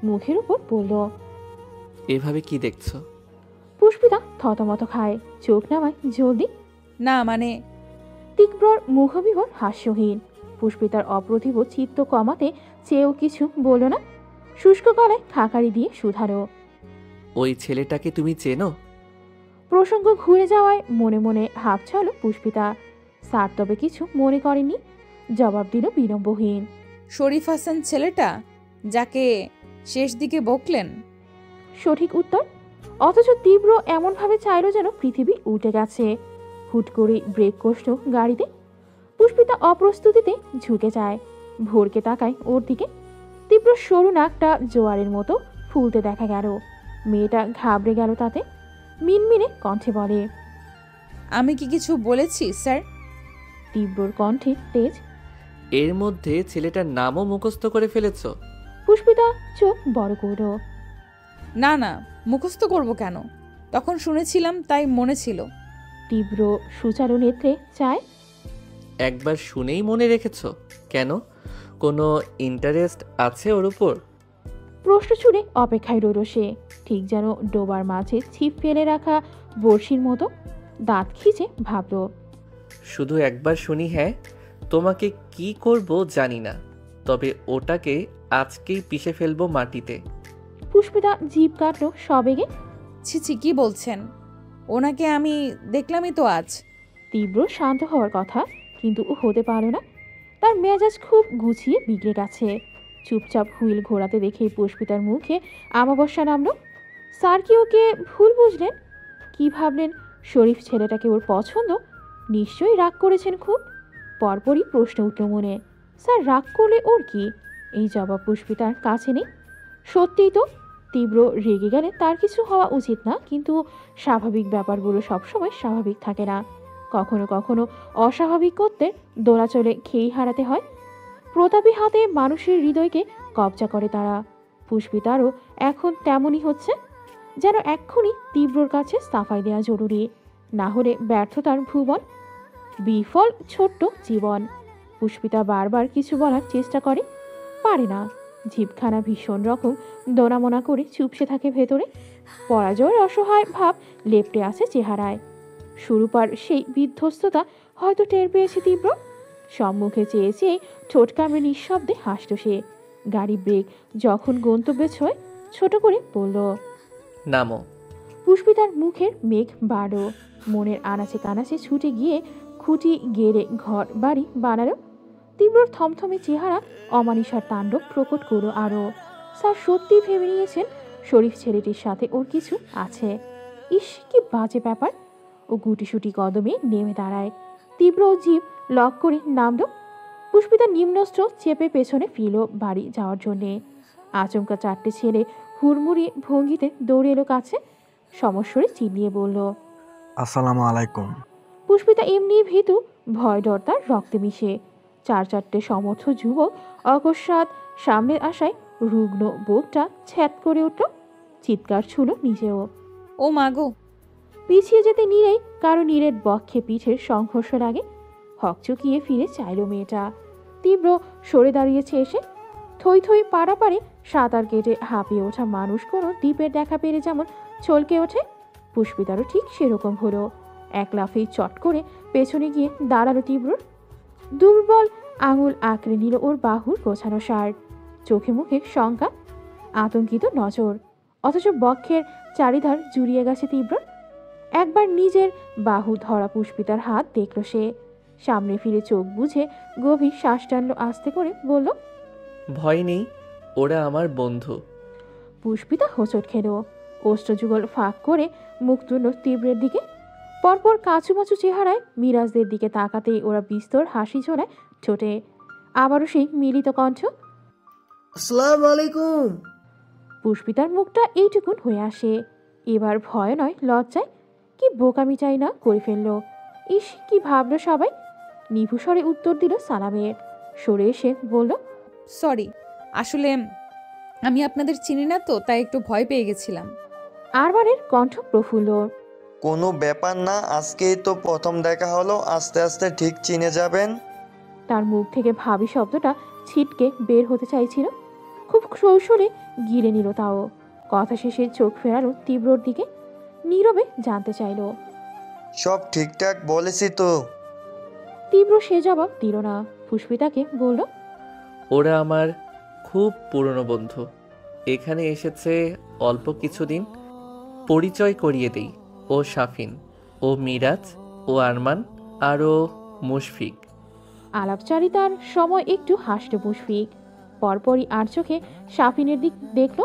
মুখের উপর পড়ল। এভাবে কি দেখছো? পুষ্পিতা থতমত খায়, চোখ নামায় জলদি। না মানে। তীব্রর মুখবিবর হাস্যহীন। পুষ্পিতার অপ্রতিভ চিত্ত কমাতে চেয়েও কিছু বলল না। শুষ্ক গলায় খাকারি দিয়ে শুধালো, ওই ছেলেটাকে তুমি চেনো? প্রসঙ্গ ঘুরে যাওয়ায় মনে মনে হাঁপছাল পুষ্পিতা। স্যার তবে কিছু মনে করেনি, জবাব দিল বিলম্বহীন। শরীফ হাসান ছেলেটা যাকে শেষ দিকে বকলেন। সঠিক উত্তর। অথচ তীব্র এমনভাবে চাইল যেন পৃথিবী উঠে গেছে। হুট করে ব্রেক কষল গাড়িতে। পুষ্পিতা অপ্রস্তুতিতে ঝুঁকে যায়, ভোরকে তাকায় ওর দিকে। তীব্র সরু নাকটা জোয়ারের মতো ফুলতে দেখা গেল। মেয়েটা ঘাবড়ে গেল তাতে। মিনমিনে কণ্ঠে বলে, আমি কি কিছু বলেছি স্যার? তীব্রর কণ্ঠে তেজ। এর মধ্যে ছেলেটার নামও মুখস্থ করে ফেলেছ? পুষ্পিতা চোখ বড় করল। না না, মুখস্থ করব কেন, তখন শুনেছিলাম তাই মনে ছিল। তীব্র সুচারু নেত্রে চায়। একবার শুনেই মনে রেখেছ কেন? কোনো ইন্টারেস্ট আছে ওর উপর? প্রশ্ন ছুড়ে অপেক্ষায় রইল সে, ঠিক যেন ডোবার মাঝে ছিপ ফেলে রাখা বড়শির মতো। দাঁত খিচে ভাবল, শুধু একবার শুনি। হ্যাঁ, তোমাকে কি করব জানি না, তবে ওটাকে আজকেই পিষে ফেলবো মাটিতে। পুষ্পিতা জিভ কাটল সবেগে। ছিছি, কি বলছেন? ওনাকে আমি দেখলামই তো আজ। তীব্র শান্ত হওয়ার কথা, কিন্তু ও হতে পারল না। তার মেজাজ খুব গুছিয়ে বিগড়ে গেছে। চুপচাপ হুইল ঘোরাতে দেখেই পুষ্পিতার মুখে আমাবস্যা নামলো। স্যার কি ওকে ভুল বুঝলেন? কি ভাবলেন শরীফ ছেলেটাকে ওর পছন্দ? নিশ্চয়ই রাগ করেছেন খুব। পরপরই প্রশ্ন উঠল মনে, স্যার রাগ করলে ওর কি? এই জবাব পুষ্পিতার কাছে নেই। সত্যিই তো, তীব্র রেগে গেলে তার কিছু হওয়া উচিত না, কিন্তু স্বাভাবিক ব্যাপারগুলো সবসময় স্বাভাবিক থাকে না। কখনো কখনো অস্বাভাবিক করতে দোলাচলে খেই হারাতে হয়। প্রতাপী হাতে মানুষের হৃদয়কে কবজা করে তারা। পুষ্পিতারও এখন তেমনই হচ্ছে, যেন এক্ষুনি তীব্রর কাছে সাফাই দেওয়া জরুরি, না হলে ব্যর্থতার ভুবন, বিফল ছোট্ট জীবন। পুষ্পিতা বারবার কিছু বলার চেষ্টা করে, পারে না। জিভখানা ভীষণ রকম দোনামোনা করে চুপসে থাকে ভেতরে। পরাজয়ের অসহায় ভাব লেপটে আছে চেহারায়। শুরুপার সেই বিধ্বস্ততা হয়তো টের পেয়েছে তীব্র। সম্মুখে চেয়ে চেয়ে ঠোঁট কামড়ে নিঃশব্দে হাসল সে। গাড়ি ব্রেক যখন গন্তব্যে ছোঁয় ছোট করে বলল, নামো। পুষ্পিতার মুখের মেঘ বাড়ল। মনের আনাচে কানাচে ছুটে গিয়ে খুঁটি গেড়ে ঘর বাড়ি বানালো। তীব্রর থমথমে চেহারা অমানিসার তাণ্ডব প্রকট করল আরও। স্যার সত্যি ভেবে নিয়েছেন শরীফ ছেলেটির সাথে ওর কিছু আছে। ইস, কি বাজে ব্যাপার। ও গুটিসুটি কদমে নেমে দাঁড়ায়। তীব্র জিভ লক করে নামল। পুষ্পিতা নিম্নস্ত্র চেপে পেছনে ফিরল বাড়ি যাওয়ার জন্যে। আচমকা চারটে ছেলে হুড়মুড়ি ভঙ্গিতে দৌড়ে এলো কাছে। সমস্বরে চিল্লিয়ে বলল, আসসালামু আলাইকুম। পুষ্পিতা এমনি ভীতু, ভয় ডর তার রক্তে মিশে। চারটে সমর্থ যুবক অকস্মাৎ সামনে আসায় রুগ্ন বুকটা ছ্যাদ করে উঠল। চিৎকার ছুল নিজেও। ও মাগো! পিছিয়ে যেতে নীরেই কারো নীরের বক্ষে পিঠের সংঘর্ষ লাগে। হকচকিয়ে ফিরে চাইল মেয়েটা। তীব্র সরে দাঁড়িয়েছে এসে। থই থই পাড়াপাড়ে সাঁতার কেটে হাঁপিয়ে ওঠা মানুষ কোনো দ্বীপের দেখা পেরে যেমন ছলকে ওঠে, পুষ্পিতারও ঠিক সেরকম হলো। এক লাফেই চট করে পেছনে গিয়ে দাঁড়ালো তীব্রর। দুর্বল আঙুল আঁকড়ে নিল ওর বাহুর গোছানো শার্ট। চোখে মুখে শঙ্কা, আতঙ্কিত নজর, অথচ বক্ষের চারিধার জুড়িয়ে গেছে তীব্র। একবার নিজের বাহু ধরা পুষ্পিতার হাত দেখল সে। সামনে ফিরে চোখ বুঝে গভীর শ্বাস টানল আস্তে করে, বলল, ভয় নেই, ওরা আমার বন্ধু। পুষ্পিতা হোঁচট খেল। অষ্টযুগল ফাঁক করে মুখ তুলল তীব্রের দিকে। পরপর কাঁচুমাচু চেহারায় মিরাজদের দিকে তাকাতেই ওরা বিস্তর হাসি ঝোলায় ঠোঁটে। আবারও সেই মিলিত কণ্ঠ, আসসালামু আলাইকুম। পুষ্পিতার মুখটা এইটুকুন হয়ে আসে। এবার ভয় নয়, লজ্জায়। কি বোকামি চাই না করে ফেলল। ইস, কি ভাবলো সবাই। নিভুস্বরে উত্তর দিল সালামের। সরে এসে বলল, সরি, আসলে আমি আপনাদের চিনি না তো, তাই একটু ভয় পেয়ে গেছিলাম। আরবারের কণ্ঠ প্রফুল্ল, কোনো ব্যাপার না, আজকেই তো প্রথম দেখা হলো, আস্তে আস্তে ঠিক চিনে যাবেন। তার মুখ থেকে ভাবি শব্দটা ছিটকে বের হতে চাইছিল। খুব কৌশলে গিলে নিল তাও। কথা শেষে চোখ ফেরালো তীব্রর দিকে। নীরবে জানতে চাইল, সব ঠিকঠাক বলেছি তো? তীব্র সে জবাব দিল না। পুষ্পিতাকে বলল, ওরা আমার খুব পুরনো বন্ধু। এখানে এসেছে অল্প কিছুদিন। পরিচয় করিয়ে দেই, ও শাফিন, ও মিরাজ, ও আরমান, আর ও মুশফিক। আলাপচারিতার সময় একটু হাসল মুশফিক। পরপরই আর চোখে শাফিনের দিক দেখল।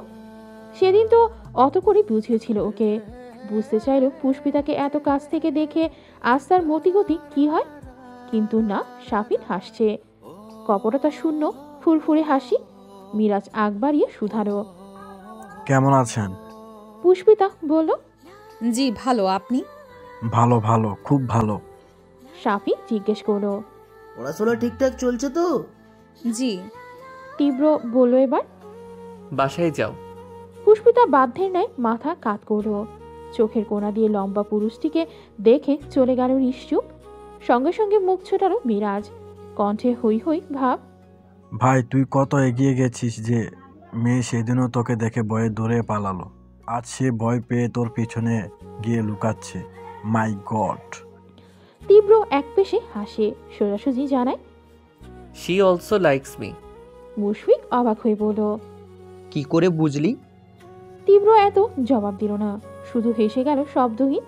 সেদিন তো অত করে বুঝিয়েছিল ওকে। বুঝতে চাইল পুষ্পিতাকে এত কাছ থেকে দেখে আজ তার মতিগতি কি হয়। কিন্তু না, শাফিন হাসছে, কপটতা শূন্য ফুরফুরে হাসি। মিরাজ আগ বাড়িয়ে শুধালো, কেমন আছেন? পুষ্পিতা বলল, জি ভালো, আপনি? ভালো ভালো, খুব ভালো। শাফিন জিজ্ঞেস করলো, পড়াশোনা ঠিকঠাক চলছে তো? জি। তীব্র বলল এবার, বাসায় যাও। পুষ্পিতা বাধ্যের ন্যায় মাথা কাত করল। চোখের কোণা দিয়ে লম্বা পুরুষটিকে দেখে চলে গেল নিশ্চুপ। সঙ্গে সঙ্গে মুখ ছোটালো মিরাজ, কণ্ঠে হই হই ভাব, ভাই তুই কত এগিয়ে গেছিস যে মেয়ে সেদিনও তোকে দেখে ভয়ে দৌড়ে পালালো, আজ সে ভয় পেয়ে তোর পিছনে গিয়ে লুকাচ্ছে। মাই গড। তীব্র এক পেশে হাসে, সোজাসুজি জানায়, she also likes me. Mushfiq অবাক হয়ে বলল, কি করে বুঝলি? তীব্র এত জবাব দিল না, শুধু হেসে গেল শব্দহীন।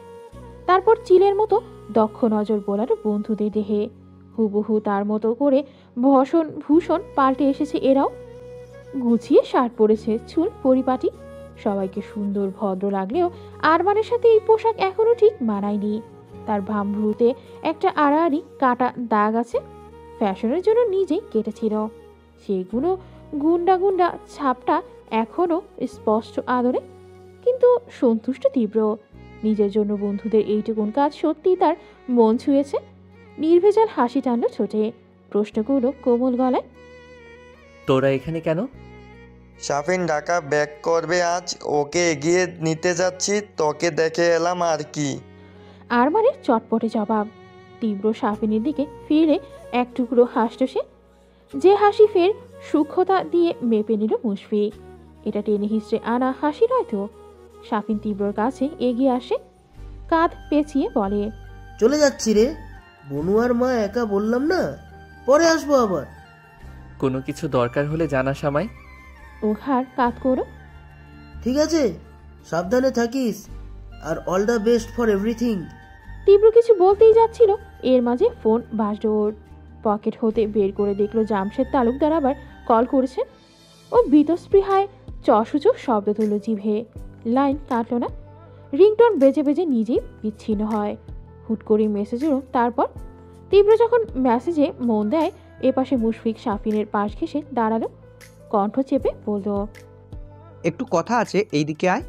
তারপর চিলের মতো দক্ষ নজর বোলার বন্ধুদের দেহে। হুবহু তার মতো করে ভূষণ পাল্টে এসেছে এরাও। গুছিয়ে শার্ট পরেছে, চুল পরিপাটি। সবাইকে সুন্দর ভদ্র লাগলেও আরমানের সাথে এই পোশাক এখনো ঠিক মানায়নি। তার ভামভ্রুতে একটা আড়াআড়ি কাটা দাগ আছে, ফ্যাশনের জন্য নিজেই কেটেছিল। সেগুলো গুন্ডা গুন্ডা ছাপটা এখনো স্পষ্ট আদরে, কিন্তু সন্তুষ্ট তীব্র। নিজের জন্য বন্ধুদের এইটুকুন কাজ সত্যি তার মন ছুঁয়েছে। নির্ভেজাল হাসি টানল ছোটে, প্রশ্ন করল কোমল গলায়, তোরা এখানে কেন? শাফিন ঢাকা ব্যাক করবে আজ, ওকে এগিয়ে নিতে যাচ্ছি, তোকে দেখে এলাম আর কি। আরমানের চটপটে জবাব। তীব্র শাফিনের দিকে ফিরে এক টুকরো হাসল সে, যে হাসি ফের সূক্ষ্মতা দিয়ে মেপে নিল মুশফিক। এটা টেনে হিসড়ে আনা হাসি নয়তো। শাফিন তীব্রর কাছে এগিয়ে আসে, কাঁধ পেঁচিয়ে বলে, চলে যাচ্ছি রে, বনু আর মা একা বললাম না, পরে আসবো আবার। কোনো কিছু দরকার হলে জানাস আমায়। ও ঘাড় কাত করো। ঠিক আছে, সাবধানে থাকিস, আর all the best for everything. তীব্র কিছু বলতেই যাচ্ছিল, এর মাঝে ফোন বাজল ওর। পকেট হতে বের করে দেখলো জামশেদ তালুকদার আবার কল করেছে। ও বীতস্পৃহায় চসূচক শব্দ তুলল জিভে, লাইন কাটল না। রিংটোন বেজে বেজে নিজেই বিচ্ছিন্ন হয়। হুট করে মেসেজ এলো। তারপর তীব্র যখন মেসেজে মন দেয়, এপাশে মুশফিক শাফিনের পাশ ঘেঁষে দাঁড়ালো, কণ্ঠ চেপে বলল, একটু কথা আছে, এইদিকে আয়।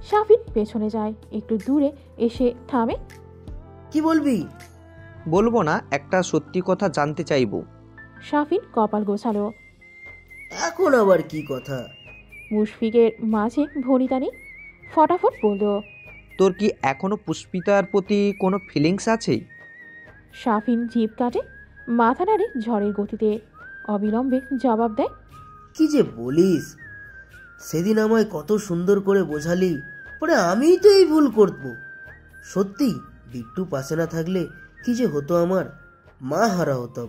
শাফিন পেছনে যায়, একটু দূরে এসে থামে। কি বলবি? বলবো না, একটা সত্যি কথা জানতে চাইবো। শাফিন কপাল গোছালো। এখন আবার কি কথা? মুশফিকের মাঝে ভনিতা নেই, ফটাফট বলল, তোর কি এখনো পুষ্পিতার প্রতি কোনো ফিলিংস আছে? শাফিন জিভ কাটে, মাথা নাড়ে ঝড়ের গতিতে, অবিলম্বে জবাব দেয়, কি যে বলিস, সেদিন আমায় কত সুন্দর করে বোঝালি, পরে আমিই তো এই ভুল করব। সত্যি বিট্টু পাশে না থাকলে কি যে হতো আমার, মা হারা হতাম।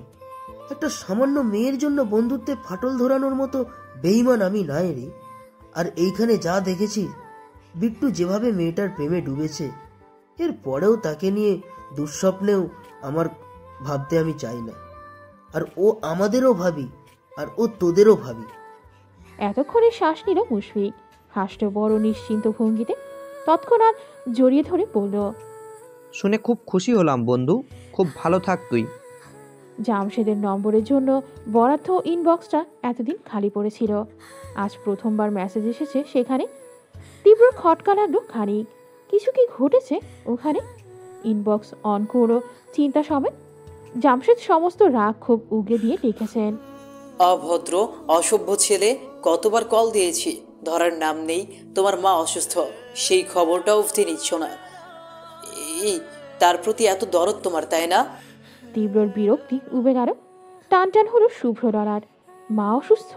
একটা সামান্য মেয়ের জন্য বন্ধুত্বে ফাটল ধরানোর মতো বেঈমান আমি নাই রে। আর এইখানে যা দেখেছি, বিট্টু যেভাবে মেয়েটার প্রেমে ডুবেছে, এর পরেও তাকে নিয়ে দুঃস্বপ্নেও আমার ভাবতে আমি চাই না। আর ও আমাদেরও ভাবি, আর ও তোদেরও ভাবি। এতক্ষণে শ্বাস নিল মুশফিক, হাসল বড় নিশ্চিন্ত ভঙ্গিতে। তৎক্ষণাৎ জড়িয়ে ধরে বলল, শুনে খুব খুশি হলাম বন্ধু, খুব ভালো থাক তুই। জামশেদের নম্বরের জন্য বরাদ্দ ইনবক্সটা এতদিন খালি পড়েছিল, আজ প্রথমবার মেসেজ এসেছে সেখানে। তীব্র খটকা লাগলো খানিক, কিছু কি ঘটেছে ওখানে? ইনবক্স অন করো চিন্তা সমেত। জামশেদ সমস্ত রাগ ক্ষোভ উগরে দিয়ে লিখেছেন, অভদ্র অসভ্য ছেলে, কতবার কল দিয়েছি, ধরার নাম নেই। তোমার মা অসুস্থ, সেই খবরটাও অবধি নিচ্ছ না। এই তার প্রতি এত দরদ তোমার, তাই না? তীব্রর বিরক্তি উবে গেল। টান টান হলো শুভ্র লড়ার। মা অসুস্থ,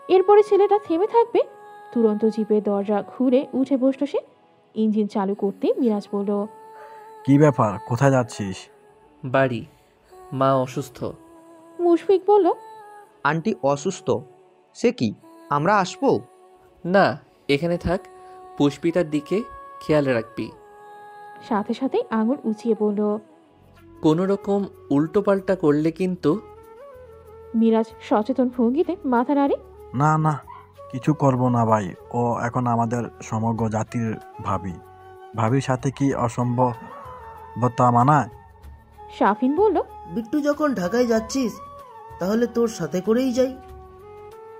এরপরে ছেলেটা থেমে থাকবে? তুরন্ত জিপে দরজা ঘুরে উঠে বসল সে। ইঞ্জিন চালু করতে মিরাজ বলল, কি ব্যাপার, কোথায় যাচ্ছিস? বাড়ি, মা অসুস্থ। মুশফিক বলল, আন্টি অসুস্থ? সে কি, আমরা আসবো? না, এখানে থাক, পুষ্পিতার দিকে খেয়াল রাখবি। সাথে সাথে আঙুল উঁচিয়ে বলল, কোনো রকম উল্টোপাল্টা করলে কিন্তু। মিরাজ সচেতন ভঙ্গিতে মাথা নাড়ে, না না, কিছু করব না ভাই, ও এখন আমাদের সমগ্র জাতির ভাবি। ভাবির সাথে কি অসম্ভবতা মানায়? শাফিন বলল, বিট্টু যখন ঢাকায় যাচ্ছিস, তাহলে তোর সাথে করেই যাই।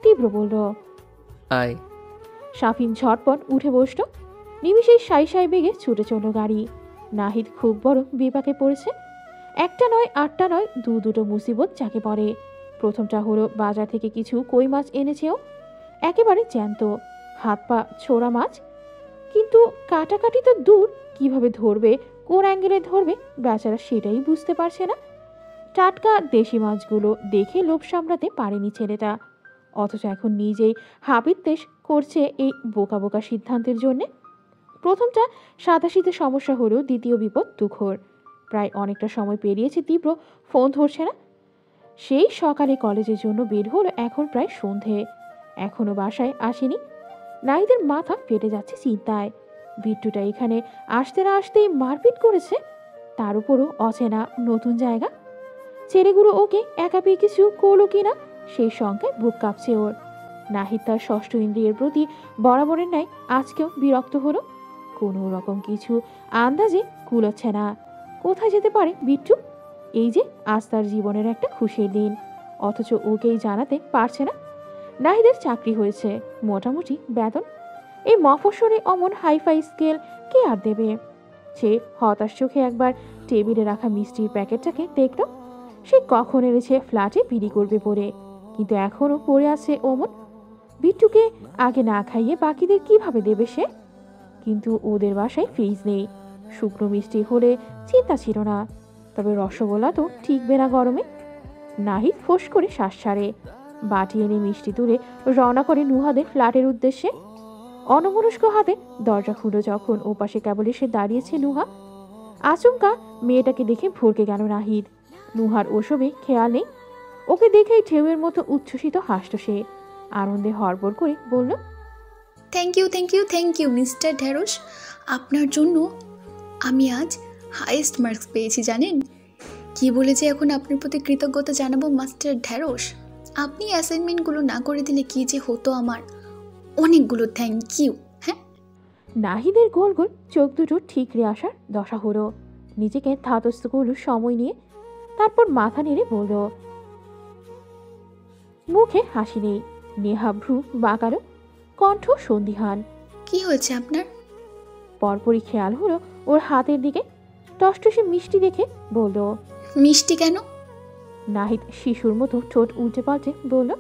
তীব্র বলল, আয়। শাফিন ঝটপট উঠে বসল। নিমিষেই সাই সাই বেগে ছুটে চলল গাড়ি। নাহিদ খুব বড় বিপাকে পড়েছে। একটা নয়, আটটা নয়, দুটো মুসিবত যাকে পড়ে। প্রথমটা হলো বাজার থেকে কিছু কই মাছ এনেছেও, একেবারে জ্যান্ত, হাত পা ছোড়া মাছ। কিন্তু কাটাকাটি তো দূর, কিভাবে ধরবে, কোন অ্যাঙ্গেলে ধরবে বেচারা সেটাই বুঝতে পারছে না। টাটকা দেশি মাছগুলো দেখে লোভ সামলাতে পারেনি ছেলেটা, অথচ এখন নিজেই হাবিত্তেশ করছে এই বোকা বোকা সিদ্ধান্তের জন্যে। প্রথমটা সাদাশীতে সমস্যা হলেও দ্বিতীয় বিপদ তুখোর। প্রায় অনেকটা সময় পেরিয়েছে, তীব্র ফোন ধরছে না। সেই সকালে কলেজের জন্য বের হলো, এখন প্রায় সন্ধে, এখনো বাসায় আসেনি। নাহিদের মাথা ফেটে যাচ্ছে চিন্তায়। বিট্টুটা এখানে আসতে না আসতেই মারপিট করেছে, তার উপরও অচেনা নতুন জায়গা। ছেলেগুলো ওকে একা পেয়ে কিছু করলো কিনা সেই শঙ্কায় বুক কাঁপছে ওর। নাহিদ তার ষষ্ঠ ইন্দ্রিয়ের প্রতি বরাবরের ন্যায় আজকেও বিরক্ত হলো। কোনো রকম কিছু আন্দাজে কুলোচ্ছে না। কোথায় যেতে পারে বিট্টু? এই যে আজ তার জীবনের একটা খুশির দিন, অথচ ওকেই জানাতে পারছে না। নাহিদের চাকরি হয়েছে, মোটামুটি বেতন। এই মফস্বলে অমন হাইফাই স্কেল কে আর দেবে? সে হতাশ চোখে একবার টেবিলে রাখা মিষ্টির প্যাকেটটাকে দেখল। সে কখন এনেছে ফ্ল্যাটে বিড়ি করবে পরে, কিন্তু এখনও পড়ে আছে অমন। বিট্টুকে আগে না খাইয়ে বাকিদের কিভাবে দেবে সে? কিন্তু ওদের বাসায় ফ্রিজ নেই। শুকনো মিষ্টি হলে চিন্তা ছিল না, তবে রসগোল্লা তো টিকবে না গরমে। নাহিদ ফোঁস করে শ্বাস ছাড়ে। বাটি এনে মিষ্টি তুলে রওনা করে নুহাদের ফ্ল্যাটের উদ্দেশ্যে। অনমনস্ক হাতে দরজা খুলে যখন ওপাশে কেবল এসে দাঁড়িয়েছে নুহা, আচমকা মেয়েটাকে দেখে ভরকে গেল নাহিদ। নুহার ওসবে খেয়াল নেই। ওকে দেখেই ঢেউয়ের মতো উচ্ছ্বসিত হাসত সে। আনন্দে হড়বড় করে বলল, thank you thank you thank you mister Dherosh. আপনার জন্য আমি আজ হাইয়েস্ট মার্কস পেয়েছি জানেন। কি বলে যে এখন আপনার প্রতি কৃতজ্ঞতা জানাবো মাস্টার ঢেঁড়স। আপনি অ্যাসাইনমেন্টগুলো না করে দিলে কি যে হতো আমার। অনেকগুলো থ্যাংক ইউ। হ্যাঁ, নাহিদের গোল গোল চোখ দুটো ঠিকরে আসার দশা হলো। নিজেকে ধাতস্থ করল সময় নিয়ে, তারপর মাথা নেড়ে বলল। মুখে হাসি নেই, নেহা ভ্রু বাঁকালো, কণ্ঠ সন্দিহান। কি হয়েছে আপনার? পরপরই খেয়াল হলো ওর হাতের দিকে। টসটসে মিষ্টি দেখে বলল, মিষ্টি কেন? নাহিদ শিশুর মতো ঠোঁট উল্টে পাল্টে বলল।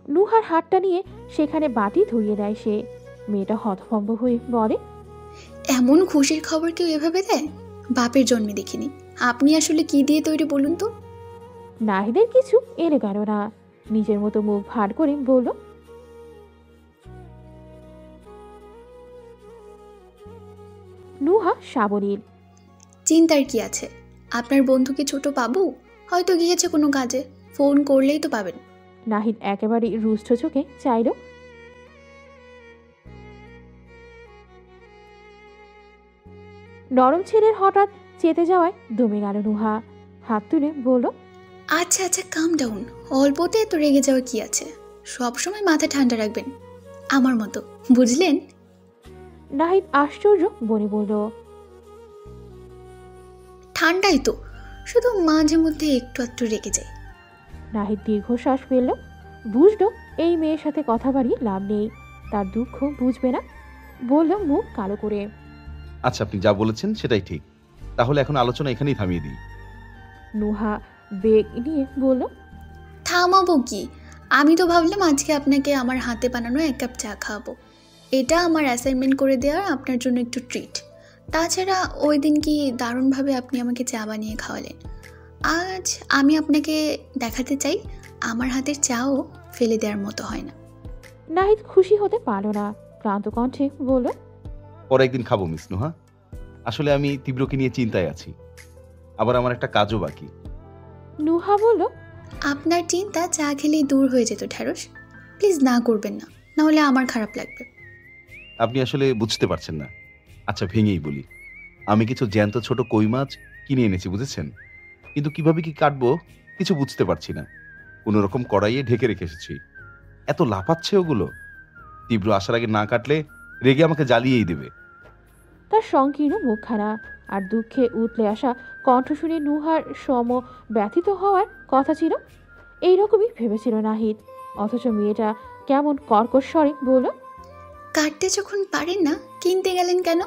নুহার হাতটা নিয়ে সেখানে বাটি ধরিয়ে দেয় সে। মেয়েটা হতভম্ব হয়ে বলে, এমন খুশির খবর কেউ এভাবে দেয়? বাপের জন্মে দেখিনি। আপনি আসলে কি দিয়ে তৈরি বলুন তো? নাহিদের কিছু এনে গেল না, নিজের মতো মুখ ভার করে বলল, নুহা সাবলীল। চিন্তার কি আছে? আপনার বন্ধু কি ছোট বাবু? হয়তো গিয়েছে কোনো কাজে, ফোন করলেই তো পাবেন। নাহিদ একেবারে রুষ্ট চোখে চাইল। নরম ছেলের হঠাৎ চেতে যাওয়ায় দমে গেল নুহা। হাত তুলে বলল, আচ্ছা আচ্ছা কাম ডাউন। অল্পতে এত রেগে যাওয়া কি আছে? সবসময় মাথা ঠান্ডা রাখবেন, আমার মতো, বুঝলেন? নাহিদ আশ্চর্য বনে বলল, ঠান্ডাই তো, শুধু মাঝে মধ্যে একটু একটু রেগে যায়। নাহিদ দীর্ঘশ্বাস ফেলল। বুঝলো এই মেয়ের সাথে কথা বাড়িয়ে লাভ নেই, তার দুঃখ বুঝবে না। বলল মুখ কালো করে, আচ্ছা আপনি যা বলেছেন সেটাই ঠিক, তাহলে এখন আলোচনা এখানেই থামিয়ে দিই। নুহা বেগ নিয়ে বলল, থামাবো কি? আমি তো ভাবলাম আজকে আপনাকে আমার হাতে বানানো এক কাপ চা খাওয়াবো। এটা আমার অ্যাসাইনমেন্ট করে দেওয়ার আপনার জন্য একটু ট্রিট। তাছাড়া ওই দিন কি দারুণভাবে আপনি আমাকে চা বানিয়ে খাওয়ালেন। আজ আমি আপনাকে দেখাতে চাই আমার হাতের চাও ফেলে দেওয়ার মতো হয় না। নাহিদ খুশি হতে পারল না, ক্লান্ত কণ্ঠে বলল, পরে একদিন খাবো মিস নুহা। আসলে আমি তীব্রকে নিয়ে চিন্তায় আছি, আবার আমার একটা কাজও বাকি। নুহা বলল, আপনার চিন্তা চা খেলেই দূর হয়ে যেত ঢেঁড়স। প্লিজ না করবেন না, নাহলে আমার খারাপ লাগবে। আপনি আসলে বুঝতে পারছেন না। আচ্ছা ভেঙেই বলি, আমি কিছু জ্যান্ত ছোট কই মাছ কিনে এনেছি, বুঝেছেন? কিন্তু কিভাবে কি কাটবো কিছু বুঝতে পারছি না। কোনো রকম কড়াইয়ে ঢেকে রেখে এসেছি। এত লাফাচ্ছে ওগুলো, তীব্র আসার আগে না কাটলে রেগে আমাকে জ্বালিয়েই দেবে। তার সংকীর্ণ মুখখানা আর দুঃখে উতলে আসা কণ্ঠ শুনে নুহার সম ব্যথিত হওয়ার কথা ছিল। এইরকমই ভেবেছিল নাহিদ, অথচ মেয়েটা কেমন কর্কশ স্বরে বলল, কাটতে যখন পারেন না কিনতে গেলেন কেন?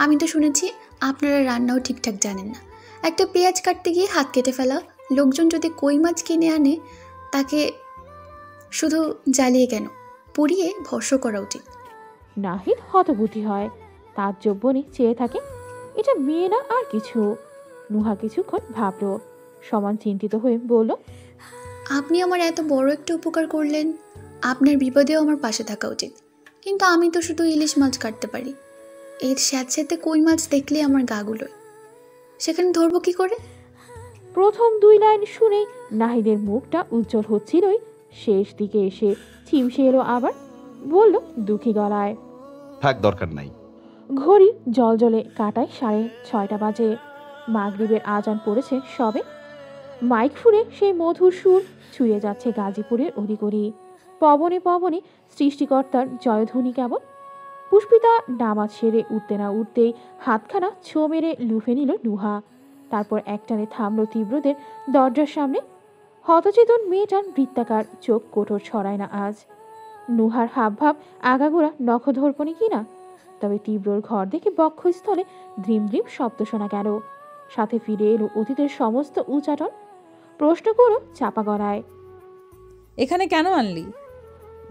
আমি তো শুনেছি আপনারা রান্নাও ঠিকঠাক জানেন না। একটা পেঁয়াজ কাটতে গিয়ে হাত কেটে ফেলা। লোকজন যদি কই মাছ কিনে আনে তাকে শুধু জ্বালিয়ে কেন, পুড়িয়ে ভস্ম করা উচিত। নাহিদ হতবুদ্ধি হয়, তাজ্জব বনে চেয়ে থাকে। এটা মেয়ে না আর কিছু। নুহা কিছুক্ষণ ভাবল, সমান চিন্তিত হয়ে বলল, আপনি আমার এত বড় একটা উপকার করলেন, আপনার বিপদেও আমার পাশে থাকা উচিত। কিন্তু আমি তো শুধু ইলিশ মাছ কাটতে পারি। এর স্যাঁতস্যাঁতে কই মাছ দেখলে আমার গা গুলোয়, সেখানে ধরবো কি করে? প্রথম দুই লাইন শুনেই নাহিদের মুখটা উজ্জ্বল হচ্ছিলই, শেষ দিকে এসে চিমসে এলো আবার। বলল দুঃখী গলায়, থাক, দরকার নাই। ঘড়ি জলজলে কাটায় 6:30 বাজে। মাগরিবের আজান পড়েছে সবে। মাইক ফুরে সেই মধুর সুর ছুঁয়ে যাচ্ছে গাজীপুরের অধিকরি। পবনে পবনে সৃষ্টিকর্তার জয়ধ্বনি কেমন। পুষ্পিতা নামাজ সেরে উঠতে না উঠতেই হাতখানা ছো মেরে লুফে নিল নুহা। তারপর একটানে থামল তীব্রদের দরজার সামনে। হতচেতন মেয়েটার বৃত্তাকার চোখ কোটর ছড়ায় না আজ। নুহার হাবভাব আগাগোড়া নখধর্পণে কিনা, তবে তীব্রর ঘর দেখে বক্ষস্থলে দ্রিম দ্রিম শব্দ শোনা গেল। সাথে ফিরে এলো অতীতের সমস্ত উচাটন। প্রশ্ন করো চাপা গলায়, এখানে কেন আনলি?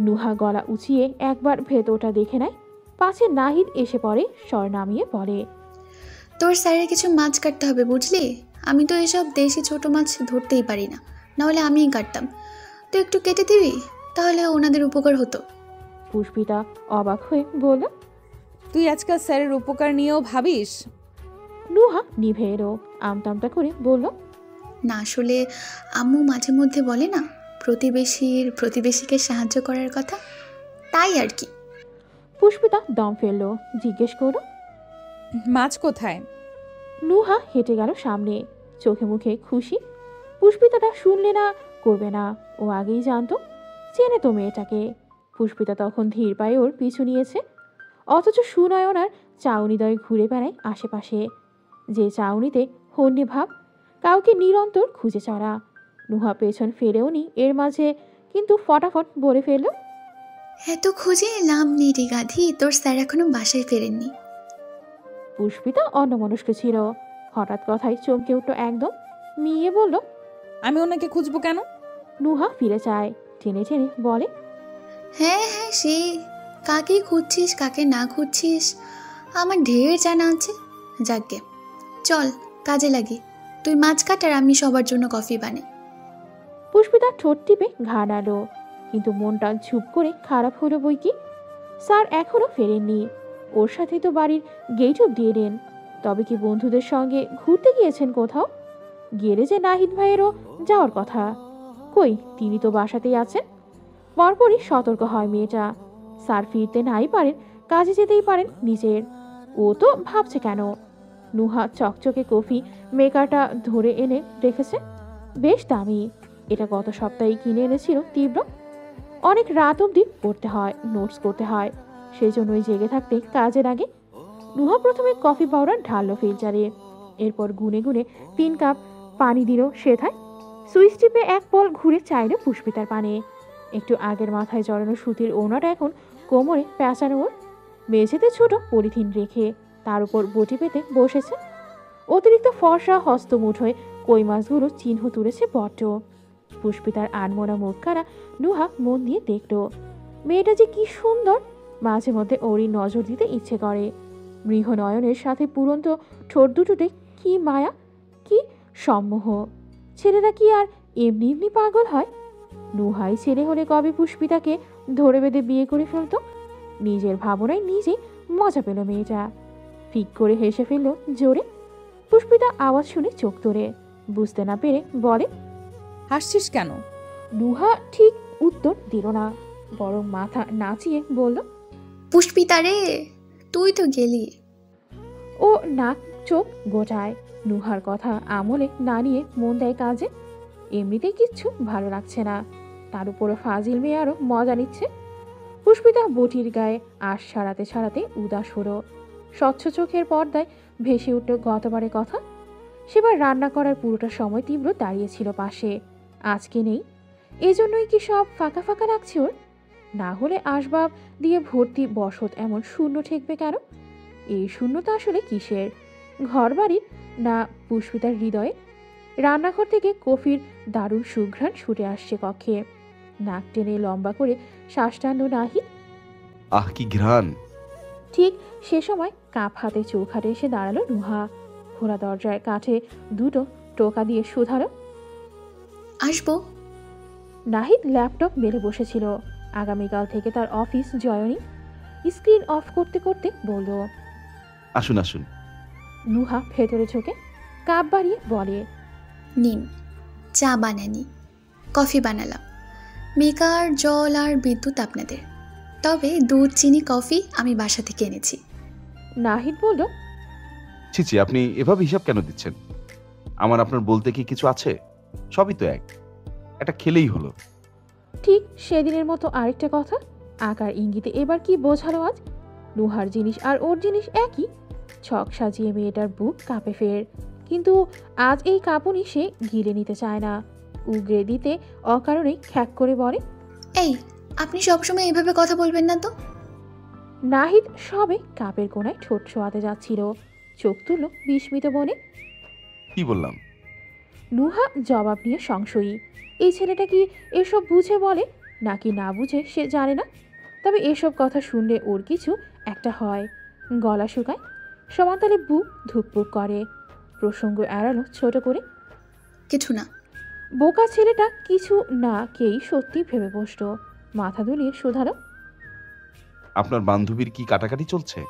নুহা গলা উঁচিয়ে একবার ভেতরটা দেখে নেয়। পাশে নাহিদ এসে পড়ে, স্বর নামিয়ে বলে, তোর স্যারের কিছু মাছ কাটতে হবে বুঝলি। আমি তো এসব দেশি ছোট মাছ ধরতেই পারি না, নাহলে আমিই কাটতাম। তুই একটু কেটে দিবি, তাহলে ওনাদের উপকার হতো। পুষ্পিতা অবাক হয়ে বলল, তুই আজকাল স্যারের উপকার নিয়েও ভাবিস? নুহা নিভে এলো, আমতামতা করে বলল, না আসলে আম্মু মাঝে মধ্যে বলে না প্রতিবেশীকে সাহায্য করার কথা, তাই আর কি। পুষ্পিতা দম ফেললো, জিজ্ঞেস করল, মাছ কোথায়? নুহা হেঁটে গেল সামনে, চোখে মুখে খুশি। পুষ্পিতাটা শুনলে না করবে না, ও আগেই জানতো, চেনে তো মেয়েটাকে। পুষ্পিতা তখন ধীর পায়ে ওর পিছু নিয়েছে, অথচ সুনয়নার চাউনিদয় ঘুরে বেড়ায় আশেপাশে। যে চাউনিতে হন্যে ভাব, কাউকে নিরন্তর খুঁজে চড়া। নুহা পেছন ফেরেও নি এর মাঝে, কিন্তু ফটাফট বলে ফেলল, এত খুঁজে লাভ নেই রে গাধি, তোর স্যার এখনো বাসায় ফেরেননি। পুষ্পিতা অন্যমনস্ক ছিল, হঠাৎ কথায় চমকে উঠল একদম, মিয়ে বলল, আমি ওনাকে খুঁজবো কেন? নুহা ফিরে চায়, টেনে টেনে বলে, হ্যাঁ সে কাকে খুঁজছিস কাকে না খুঁজছিস আমার ঢের জানা আছে। যাকগে চল কাজে লাগি, তুই মাছ কাট আর আমি সবার জন্য কফি বানাই। পুষ্পিতা ঠোঁট টিপে ঘা নাড়ল, কিন্তু মনটা ঝুপ করে খারাপ হলো বই কি। স্যার এখনো ফেরেননি, ওর সাথে তো বাড়ির গেট অব্দি এলেন। তবে কি বন্ধুদের সঙ্গে ঘুরতে গিয়েছেন কোথাও? গেলে যে নাহিদ ভাইয়েরও যাওয়ার কথা, কই তিনি তো বাসাতেই আছেন। পরপরই সতর্ক হয় মেয়েটা, স্যার ফিরতে নাই পারেন, কাজে যেতেই পারেন নিজের। ও তো ভাবছে কেন। নুহা চকচকে কফি মেকারটা ধরে এনে রেখেছে, বেশ দামি। এটা গত সপ্তাহে কিনে এনেছিল তীব্র। অনেক রাত অবধি পড়তে হয়, নোটস করতে হয়, সেই জন্যই জেগে থাকতে কাজের আগে। নুহা প্রথমে কফি পাউডার ঢাললো ফিল্টারে, এরপর গুনে গুনে 3 কাপ পানি দিল সেথায়। সুইচ টিপে এক পল ঘুরে চাইল পুষ্পিতার পানে। একটু আগের মাথায় জড়ানো সুতির ওনাটা এখন কোমরে প্যাঁচানো ওর। মেঝেতে ছোট পলিথিন রেখে তার উপর বটি পেতে বসেছে। অতিরিক্ত ফর্সা হস্তমুঠোয় কই মাছগুলো চিহ্ন তুলেছে বড্ড। পুষ্পিতার আনমনা মুখখানা নুহা মন দিয়ে দেখল। মেয়েটা যে কি সুন্দর, মাঝে মধ্যে ওরই নজর দিতে ইচ্ছে করে। মৃহ নয়নের সাথে পুরন্ত ঠোঁট দুটোতে কি মায়া, কি সম্মোহ। ছেলেরা কি আর এমনি এমনি পাগল হয়? নুহাই ছেলে হলে কবে পুষ্পিতাকে ধরে বেঁধে বিয়ে করে ফেলতো। নিজের ভাবনায় নিজেই মজা পেল মেয়েটা। ফিক করে হেসে ফেলল জোরে। পুষ্পিতা আওয়াজ শুনে চোখ তোলে, বুঝতে না পেরে বলে, হাসছিস কেন? নুহা ঠিক উত্তর দিল না, বরং মাথা নাচিয়ে বলল, পুষ্পিতা রে, তুই তো গেলি। ও নাক চোখ গোটায়। নুহার কথা আমলে না নিয়ে মন দেয় কাজে। এমনিতেই কিচ্ছু ভালো লাগছে না, তার উপরও ফাজিল মেয়ে আরো মজা নিচ্ছে। পুষ্পিতা বটির গায়ে আশ ছাড়াতে ছাড়াতে উদাস হলো। স্বচ্ছ চোখের পর্দায় ভেসে উঠল গতবারের কথা। সেবার রান্না করার পুরোটা সময় তীব্র দাঁড়িয়েছিল পাশে, আজকে নেই। এজন্যই কি সব ফাঁকা ফাঁকা লাগছে ওর? না হলে আসবাব দিয়ে ভর্তি বসত এমন শূন্য ঠেকবে কেন? এই শূন্যতা আসলে কিসের? ঘর বাড়ির না পুষ্পিতার হৃদয়ে? রান্নাঘর থেকে কফির দারুণ সুঘ্রাণ ছুটে আসছে কক্ষে। নাক টেনে লম্বা করে শ্বাস টানল নাহিদ। আহ কি ঘ্রাণ! ঠিক সে সময় কাপ হাতে চৌখাটে এসে দাঁড়ালো নুহা। খোলা দরজায় কাঠে দুটো টোকা দিয়ে শুধালো, আসবো? নাহিদ ল্যাপটপ মেরে বসেছিল। আগামীকাল থেকে তার অফিস জয়নিং। স্ক্রিন অফ করতে করতে বলল, আসুন আসুন। নুহা ভেতরে ঝোঁকে কাপ বাড়িয়ে বলে, নিন চা বানানি, কফি বানালাম, মেকার, জল আর বিদ্যুৎ আপনাদের। তবে দুধ, চিনি, কফি আমি বাসা থেকে এনেছি। নাহিদ বলল, ছি ছি, আপনি এভাবে হিসাব কেন দিচ্ছেন? আমার আপনার বলতে কি কিছু আছে? সবই তো এক, এটা খেলেই হলো। ঠিক সেদিনের মতো আরেকটা কথা। আকার ইঙ্গিতে এবার কি বোঝালো আজ? নুহার জিনিস আর ওর জিনিস একই। ছক সাজিয়ে মেয়েটার বুক কাঁপে ফের, কিন্তু আজ এই কাঁপুনি সে গিলে নিতে চায় না। উগরে দিতে অকারণে খ্যাক করে বলে, এই আপনি সবসময় এভাবে কথা বলবেন না তো। নাহিদ সবে কাপের কোণায় ঠোঁট ছোঁয়াতে যাচ্ছিল, চোখ তুলল বিস্মিত বনে। কি বললাম? নুহা জবাব নিয়ে সংশয়ী। এই ছেলেটা কি এসব বুঝে বলে নাকি না বুঝে সে জানে না। তবে এসব কথা শুনলে ওর কিছু একটা হয়, গলা শুকায়, সমানতালে বুক ধুকপুক করে। প্রসঙ্গ এড়ালো ছোট করে, কিছু না। বোকা ছেলেটা কিছু না কেই সত্যি ভেবে বসল। মাথা দুলিয়ে শোধালো, আপনার বান্ধবীর কি কাটাকাটি চলছে?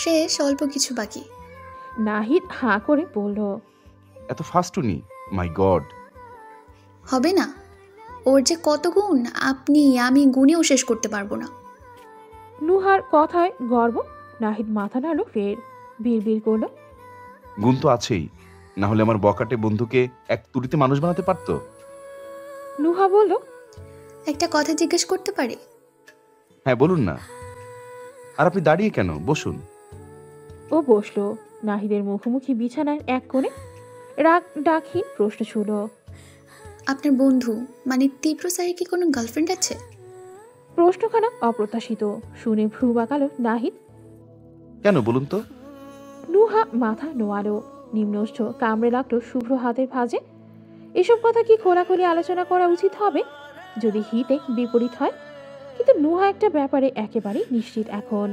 শেষ, অল্প কিছু বাকি। নাহিদ হাঁ করে বলল, এত ফাস্টুনি, মাই গড। হবে না, ওর যে কত গুণ আপনি আমি গুণেও শেষ করতে পারবো না। নুহার কথায় গর্ব। নাহিদ মাথা নাড়ল ফের, বিড়বিড় করল, গুণ তো আছেই, না হলে আমার বকাটে বন্ধুকে এক তুড়িতে মানুষ বানাতে পারতো। নুহা বলল, একটা কথা জিজ্ঞেস করতে পারি? হ্যাঁ বলুন না। আর আপনি দাঁড়িয়ে কেন, বসুন। ও বসলো নাহিদের মুখোমুখি বিছানার এক কোণে। রাগ ডাকহীন প্রশ্ন ছুড়ল, আপনার বন্ধু মানে তীব্র স্যারের কি কোনো গার্লফ্রেন্ড আছে? প্রশ্নখানা অপ্রত্যাশিত শুনে ভ্রু বাঁকালো নাহিদ। কেন বলুন তো? নুহা মাথা নোয়ালো, নিম্নষ্ঠ কামড়ে লাগলো শুভ্র হাতের ভাঁজে। এসব কথা কি খোলাখুলি আলোচনা করা উচিত হবে যদি হিতে বিপরীত হয়? কিন্তু নুহা একটা ব্যাপারে একেবারেই নিশ্চিত এখন,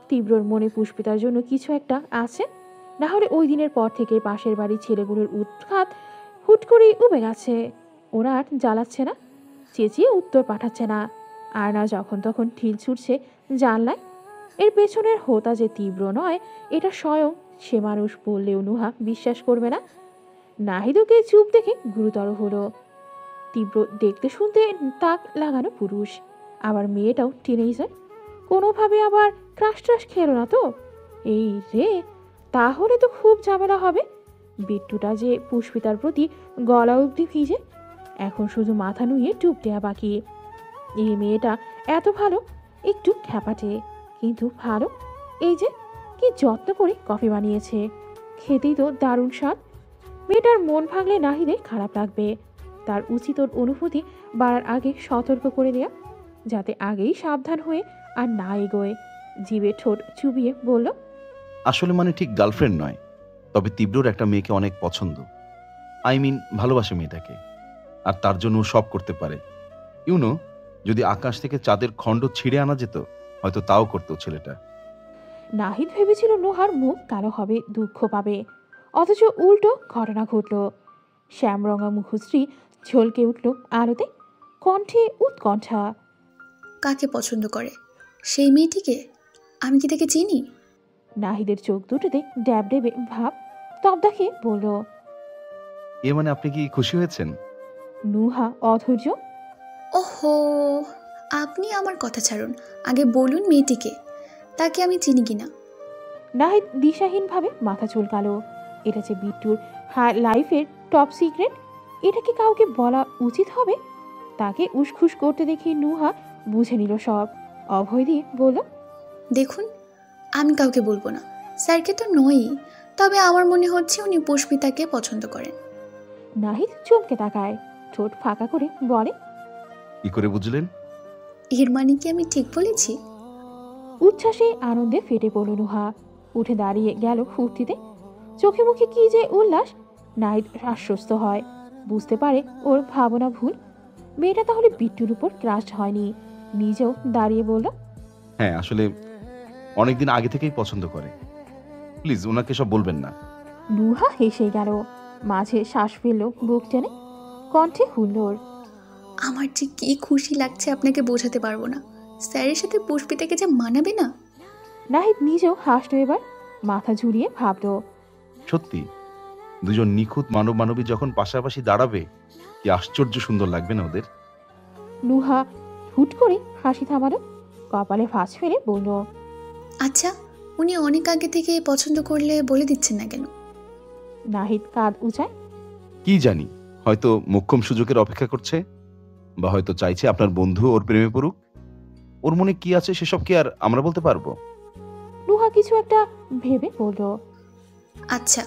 তীব্রর মনে পুষ্পিতার জন্য কিছু একটা আছে। না হলে ওই দিনের পর থেকে পাশের বাড়ির ছেলেগুলোর উৎখাত হুট করেই উবে গেছে। ওরা আর জ্বালাচ্ছে না, চেঁচিয়ে উত্তর পাঠাচ্ছে না, আর না যখন তখন ঢিল ছুটছে জানলায়। এর পেছনের হোতা যে তীব্র নয় এটা স্বয়ং সে মানুষ বললেও নুহা বিশ্বাস করবে না। নাহিদকে চুপ দেখে গুরুতর হলো। তীব্র দেখতে শুনতে তাক লাগানো পুরুষ, আবার মেয়েটাও টিনেজার। কোনোভাবে আবার ক্রাশ ট্রাশ খেলো না তো? এই রে, তাহলে তো খুব ঝামেলা হবে। বিট্টুটা যে পুষ্পিতার প্রতি গলা অবধি ভিজে, এখন শুধু মাথা নুয়ে ডুব দেয়া বাকি। এই মেয়েটা এত ভালো, একটু খ্যাপাটে কিন্তু ভালো। এই যে কি যত্ন করে কফি বানিয়েছে, খেতেই তো দারুণ স্বাদ। মেয়েটার মন ভাঙলে নাহিদের খারাপ লাগবে। তার উচিত ওর অনুভূতি বাড়ার আগে সতর্ক করে দেয়া, যাতে আগেই সাবধান হয়ে আর না এগোয়। জিভে ঠোঁট চুবিয়ে বলল, আসলে মানে ঠিক গার্লফ্রেন্ড নয়, তবে তীব্রর একটা মেয়েকে অনেক পছন্দ। ভালোবাসে মেয়েটাকে, আর তার জন্য সব করতে পারে। ইউনো, যদি আকাশ থেকে চাঁদের খণ্ড ছিঁড়ে আনা যেত হয়তো তাও করতো ছেলেটা। নাহিদ ভেবেছিল নোহার মুখ কালো হবে, দুঃখ পাবে, অথচ উল্টো ঘটনা ঘটল। শ্যামরঙা মুখশ্রী ঝলকে উঠল আলোতে, কণ্ঠে উৎকণ্ঠা। কাকে পছন্দ করে? সেই মেয়েটিকে? আমি কি তাকে চিনি? নাহিদের চোখ দুটোতে ড্যাব ডেবে ভাব, তবদা খেয়ে বলল, এ মানে আপনি কি খুশি হয়েছেন? নুহা অধৈর্য। ওহো, আপনি আমার কথা ছাড়ুন, আগে বলুন মেয়েটিকে, তাকে আমি চিনি কিনা। নাহিদ দিশাহীনভাবে মাথা চুলকালো। এটা যে বিট্টুর লাইফের টপ সিক্রেট, এটা কি কাউকে বলা উচিত হবে? তাকে উসখুস করতে দেখি নুহা বুঝে নিল সব, অভয় দিয়ে বলল, দেখুন, আমি কাউকে বলবো না, স্যারকে তো নয়ই, তবে আমার মনে হচ্ছে উনি পুষ্পিতাকে পছন্দ করেন। নাহিদ চমকে তাকায়, ঠোঁট ফাঁকা করে বলে, কি করে বুঝলেন? এর মানে কি আমি ঠিক বলেছি? উচ্ছ্বাসে আনন্দে ফেটে পড়ল নুহা, উঠে দাঁড়িয়ে গেল ফুর্তিতে, চোখে মুখে কি যে উল্লাস। নাহিদ আশ্বস্ত হয়, বুঝতে পারে ওর ভাবনা ভুল। মেয়েটা তাহলে বিট্টুর উপর ক্রাশ হয়নি। নিজেও দাঁড়িয়ে বলল, হ্যাঁ, আসলে অনেকদিন আগে থেকেই পছন্দ করে। প্লিজ ওনাকে সব বলবেন না। নুহা হেসে গেল, মাঝে শ্বাস ফেলল বুক টেনে, কণ্ঠে হুল্লোড়। আমার যে কি খুশি লাগছে আপনাকে বোঝাতে পারবো না। স্যারের সাথে পুষ্পিতাকে যে মানাবে না। নাহিদ নিজেও হাসল এবার, মাথা ঝুলিয়ে ভাবল, সত্যি দুজন নিখুঁত মানব মানবী যখন পাশাপাশি দাঁড়াবে কি আশ্চর্য সুন্দর লাগবে না ওদের। নুহা হুট করে হাসি থামালো, কপালে ফাঁস ফেলে বলল, আচ্ছা, উনি অনেক আগে থেকে পছন্দ করলে বলে দিচ্ছেন না কেন? নাহিদ কাঁধ উঁচায়, কি জানি, হয়তো মোক্ষম সুযোগের অপেক্ষা করছে, বা হয়তো চাইছে আপনার বন্ধু ওর প্রেমে পড়ুক। ওর মনে কি আছে সেসব কি আর আমরা বলতে পারবো? নুহা কিছু একটা ভেবে বলল, আচ্ছা,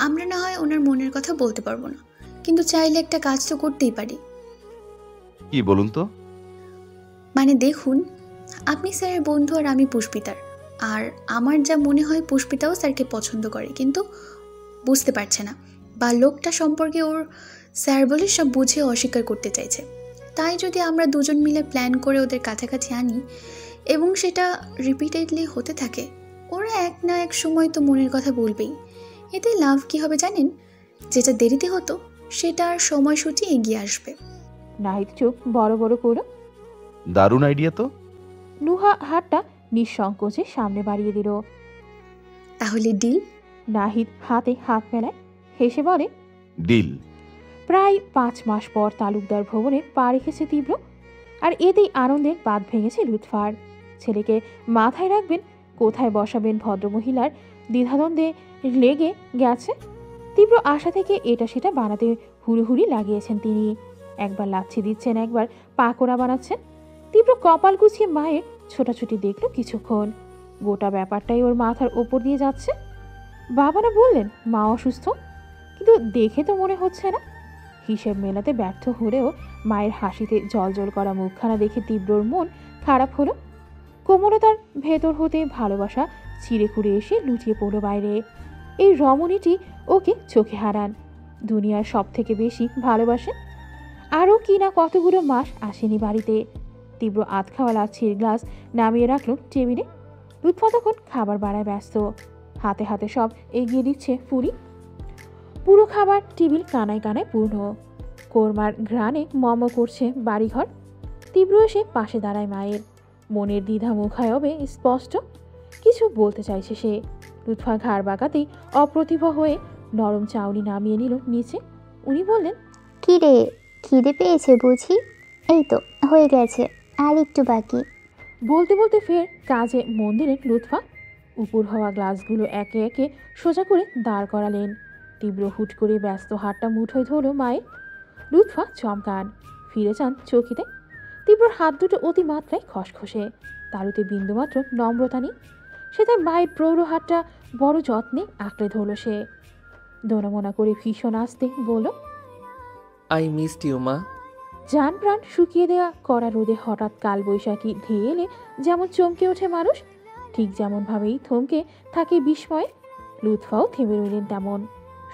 আমরা না হয় ওনার মনের কথা বলতে পারবো না, কিন্তু চাইলে একটা কাজ তো করতেই পারি। কি বলুন তো? মানে দেখুন, আপনি স্যারের বন্ধু আর আমি পুষ্পিতার, আর আমার যা মনে হয় পুষ্পিতাও স্যারকে পছন্দ করে, কিন্তু বুঝতে পারছে না, বা লোকটা সম্পর্কে ওর স্যার বলে সব বুঝে অস্বীকার করতে চাইছে। তাই যদি আমরা দুজন মিলে প্ল্যান করে ওদের কাছাকাছি আনি এবং সেটা রিপিটেডলি হতে থাকে, ওরা এক না এক সময় তো মনের কথা বলবেই। এতে লাভ কি হবে জানেন? যেটা দেরিতে হতো সেটা আর সময়সূচি এগিয়ে আসবে। নাহিদ চোখ বড় বড় করল। দারুণ আইডিয়া তো। নুহা হাতটা নিঃসংকোচে সামনে বাড়িয়ে দিল। তাহলে ডিল? নাহিদ হাতে হাত মেলায়, হেসে বলে, ডিল। প্রায় 5 মাস পর তালুকদার ভবনে পা রেখেছে তীব্র, আর এতেই আনন্দের বাঁধ ভেঙেছে লুৎফার। ছেলেকে মাথায় রাখবেন, কোথায় বসাবেন ভদ্রমহিলার দ্বিধাদ্বন্দ্বে লেগে গেছে। তীব্র আশা থেকে এটা সেটা বানাতে হুড়োহুড়ি লাগিয়েছেন তিনি। একবার লাচ্ছি দিচ্ছেন, একবার পাকোড়া বানাচ্ছেন। তীব্র কপাল গুছিয়ে মায়ের ছোটাছুটি দেখল কিছুক্ষণ। গোটা ব্যাপারটাই ওর মাথার ওপর দিয়ে যাচ্ছে। বাবারা বললেন মা অসুস্থ, কিন্তু দেখে তো মনে হচ্ছে না। হিসেব মেলাতে ব্যর্থ হলেও মায়ের হাসিতে জলজল করা মুখখানা দেখে তীব্রর মন খারাপ হলো। কোমলতার ভেতর হতে ভালোবাসা চিড়ে খুঁড়ে এসে লুটিয়ে পড়ল বাইরে। এই রমণীটি ওকে চোখে হারান, দুনিয়ার সব থেকে বেশি ভালোবাসেন। আরও কি না কতগুলো মাস আসেনি বাড়িতে। তীব্র আধ খাওয়া লাচ্ছির গ্লাস নামিয়ে রাখল টেবিলে। লুৎফা তখন খাবার বাড়ায় ব্যস্ত, হাতে হাতে সব এগিয়ে দিচ্ছে ফুরি। পুরো খাবার টেবিল কানায় কানায় পূর্ণ। কোরমার ঘ্রাণে মম করছে বাড়িঘর। তীব্র এসে পাশে দাঁড়ায় মায়ের। মনের দ্বিধা মুখায়বে স্পষ্ট, কিছু বলতে চাইছে সে। লুৎফা ঘাড় বাঁকাতেই অপ্রতিভ হয়ে নরম চাউনি নামিয়ে নিল নিচে। উনি বললেন, কি রে, খিদে পেয়েছে বুঝি? এই তো হয়ে গেছে, আর একটু বাকি। বলতে বলতে ফের কাজে মন দিলেন লুৎফা। উপর হওয়া গ্লাসগুলো একে একে সোজা করে দাঁড় করালেন। তীব্র হুট করে ব্যস্ত হাতটা মুঠোয় ধরল মায়ের। লুৎফা চমকান, ফিরে চান চৌকিতে। তীব্রর হাত দুটো অতিমাত্রায় খসখসে, তারুতে বিন্দুমাত্র নম্রতা নেই। সে তার মায়ের প্রৌঢ় হাতটা বড় যত্নে আঁকড়ে ধরল সে। দোনামোনা করে ভীষণ আসতে বলল, আই মিসড ইউ মা। জান প্রাণ শুকিয়ে দেয়া কড়া রোদে হঠাৎ কালবৈশাখী ধেয়ে এলে যেমন চমকে ওঠে মানুষ, ঠিক যেমনভাবেই থমকে থাকে বিস্ময়ে। লুৎফাও থেমে রইলেন তেমন।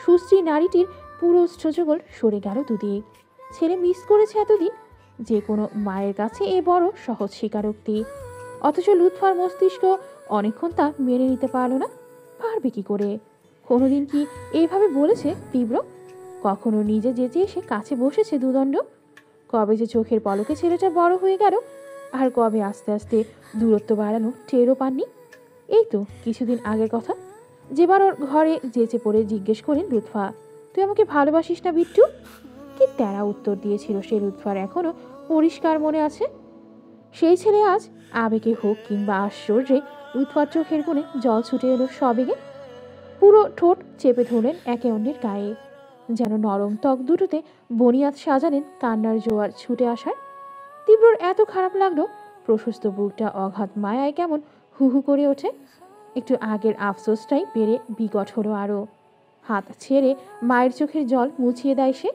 সুশ্রী নারীটির পুরো অস্ত্রজগল সরে গেল দুদিক। ছেলে মিস করেছে এতদিন, যে কোনো মায়ের কাছে এ বড় সহজ স্বীকারোক্তি। অথচ লুৎফার মস্তিষ্ক অনেকক্ষণ তা মেনে নিতে পারল না। পারবে কি করে? কোনোদিন কি এইভাবে বলেছে তীব্র? কখনো নিজে যেচে এসে কাছে বসেছে দুদণ্ড? কবে যে চোখের পলকে ছেলেটা বড় হয়ে গেল, আর কবে আস্তে আস্তে দূরত্ব বাড়ানো টেরও পাননি। এই তো কিছুদিন আগের কথা, যেবার ওর ঘরে যেচে পড়ে জিজ্ঞেস করেন লুৎফা, তুই আমাকে ভালোবাসিস না বিট্টু? কি তেরা উত্তর দিয়েছিল সে লুৎফার এখনো পরিষ্কার মনে আছে। সেই ছেলে আজ আবেগে হোক কিংবা আশ্চর্যে লুৎফার চোখের কোণে জল ছুটে এলো সবেগে। পুরো ঠোঁট চেপে ধরলেন একে অন্যের গায়ে, যেন নরম ত্বক দুটোতে বনিয়াদ সাজালেন কান্নার জোয়ার ছুটে আসার। তীব্রর এত খারাপ লাগলো, প্রশস্ত বুকটা অগাধ মায়ায় কেমন হু হু করে ওঠে। একটু আগের আফসোসটাই বেড়ে বিকট হলো আরও। হাত ছেড়ে মায়ের চোখের জল মুছিয়ে দেয় সে।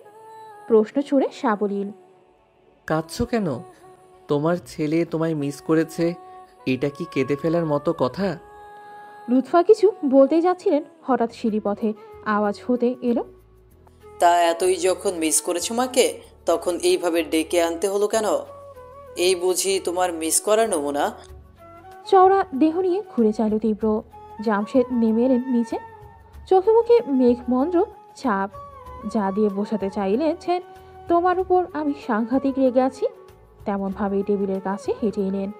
প্রশ্ন ছুড়ে সাবলীল, কাঁদছো কেন? তোমার ছেলে তোমায় মিস করেছে, এটা কি কেঁদে ফেলার মতো কথা? লুৎফা কিছু বলতেই যাচ্ছিলেন, হঠাৎ সিঁড়িপথে আওয়াজ হতে এলো, তা এতই যখন মিস করেছো মাকে, তখন এইভাবে ডেকে আনতে হলো কেন? এই বুঝি তোমার মিস করার নমুনা? চওড়া দেহ নিয়ে ঘুরে চাইল তীব্র। জামশেদ নেমে এলেন নিচে, চোখে মুখে মেঘমন্দ্র ছাপ। যা দিয়ে বসাতে চাইলেছেন তোমার উপর আমি সাংঘাতিক রেগে আছি, তেমনভাবেই টেবিলের কাছে হেঁটে এলেন।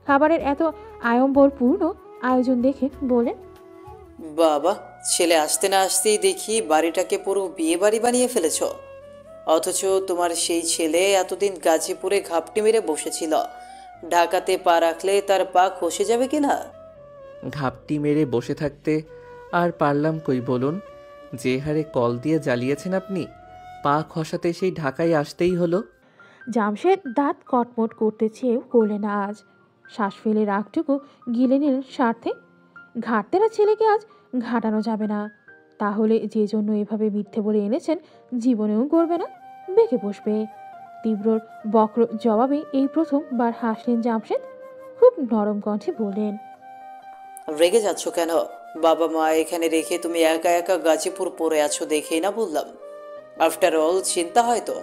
খাবারের এত আড়ম্বরপূর্ণ আয়োজন দেখে বলেন, বাবা, ছেলে আসতে না আসতেই দেখি বাড়িটাকে পুরো বিয়ে বাড়ি বানিয়ে ফেলেছ। অথচ তোমার সেই ছেলে এতদিন গাজীপুরে ঘাপটি মেরে বসেছিল, ঢাকাতে পা রাখলে তার পা খসে যাবে কিনা? ঘাপটি মেরে বসে থাকতে আর পারলাম কই বলুন? যে হারে কল দিয়ে জ্বালিয়েছেন আপনি, পা খসাতে সেই ঢাকায় আসতেই হলো। জামশেদ দাঁত কটমট করতে চেয়েও করলেন না আজ। শ্বাস ফেলে রাগটুকু গিলে নিলেন স্বার্থে। ঘাটতেরা ছেলেকে আজ ঘাটানো যাবে না। তাহলে যে জন্য এভাবে মিথ্যে বলে এনেছেন জীবনেও করবে না, বেঁকে বসবে। তীব্রর বক্র জবাবে এই প্রথমবার হাসলেন জামশেদ। খুব নরম কণ্ঠে বললেন, রেগে যাচ্ছ কেন? বাবা মা এখানে রেখে তুমি একা একা গাজীপুর পড়ে আছো দেখেই না বললাম। আফটার অল চিন্তা হয় তো।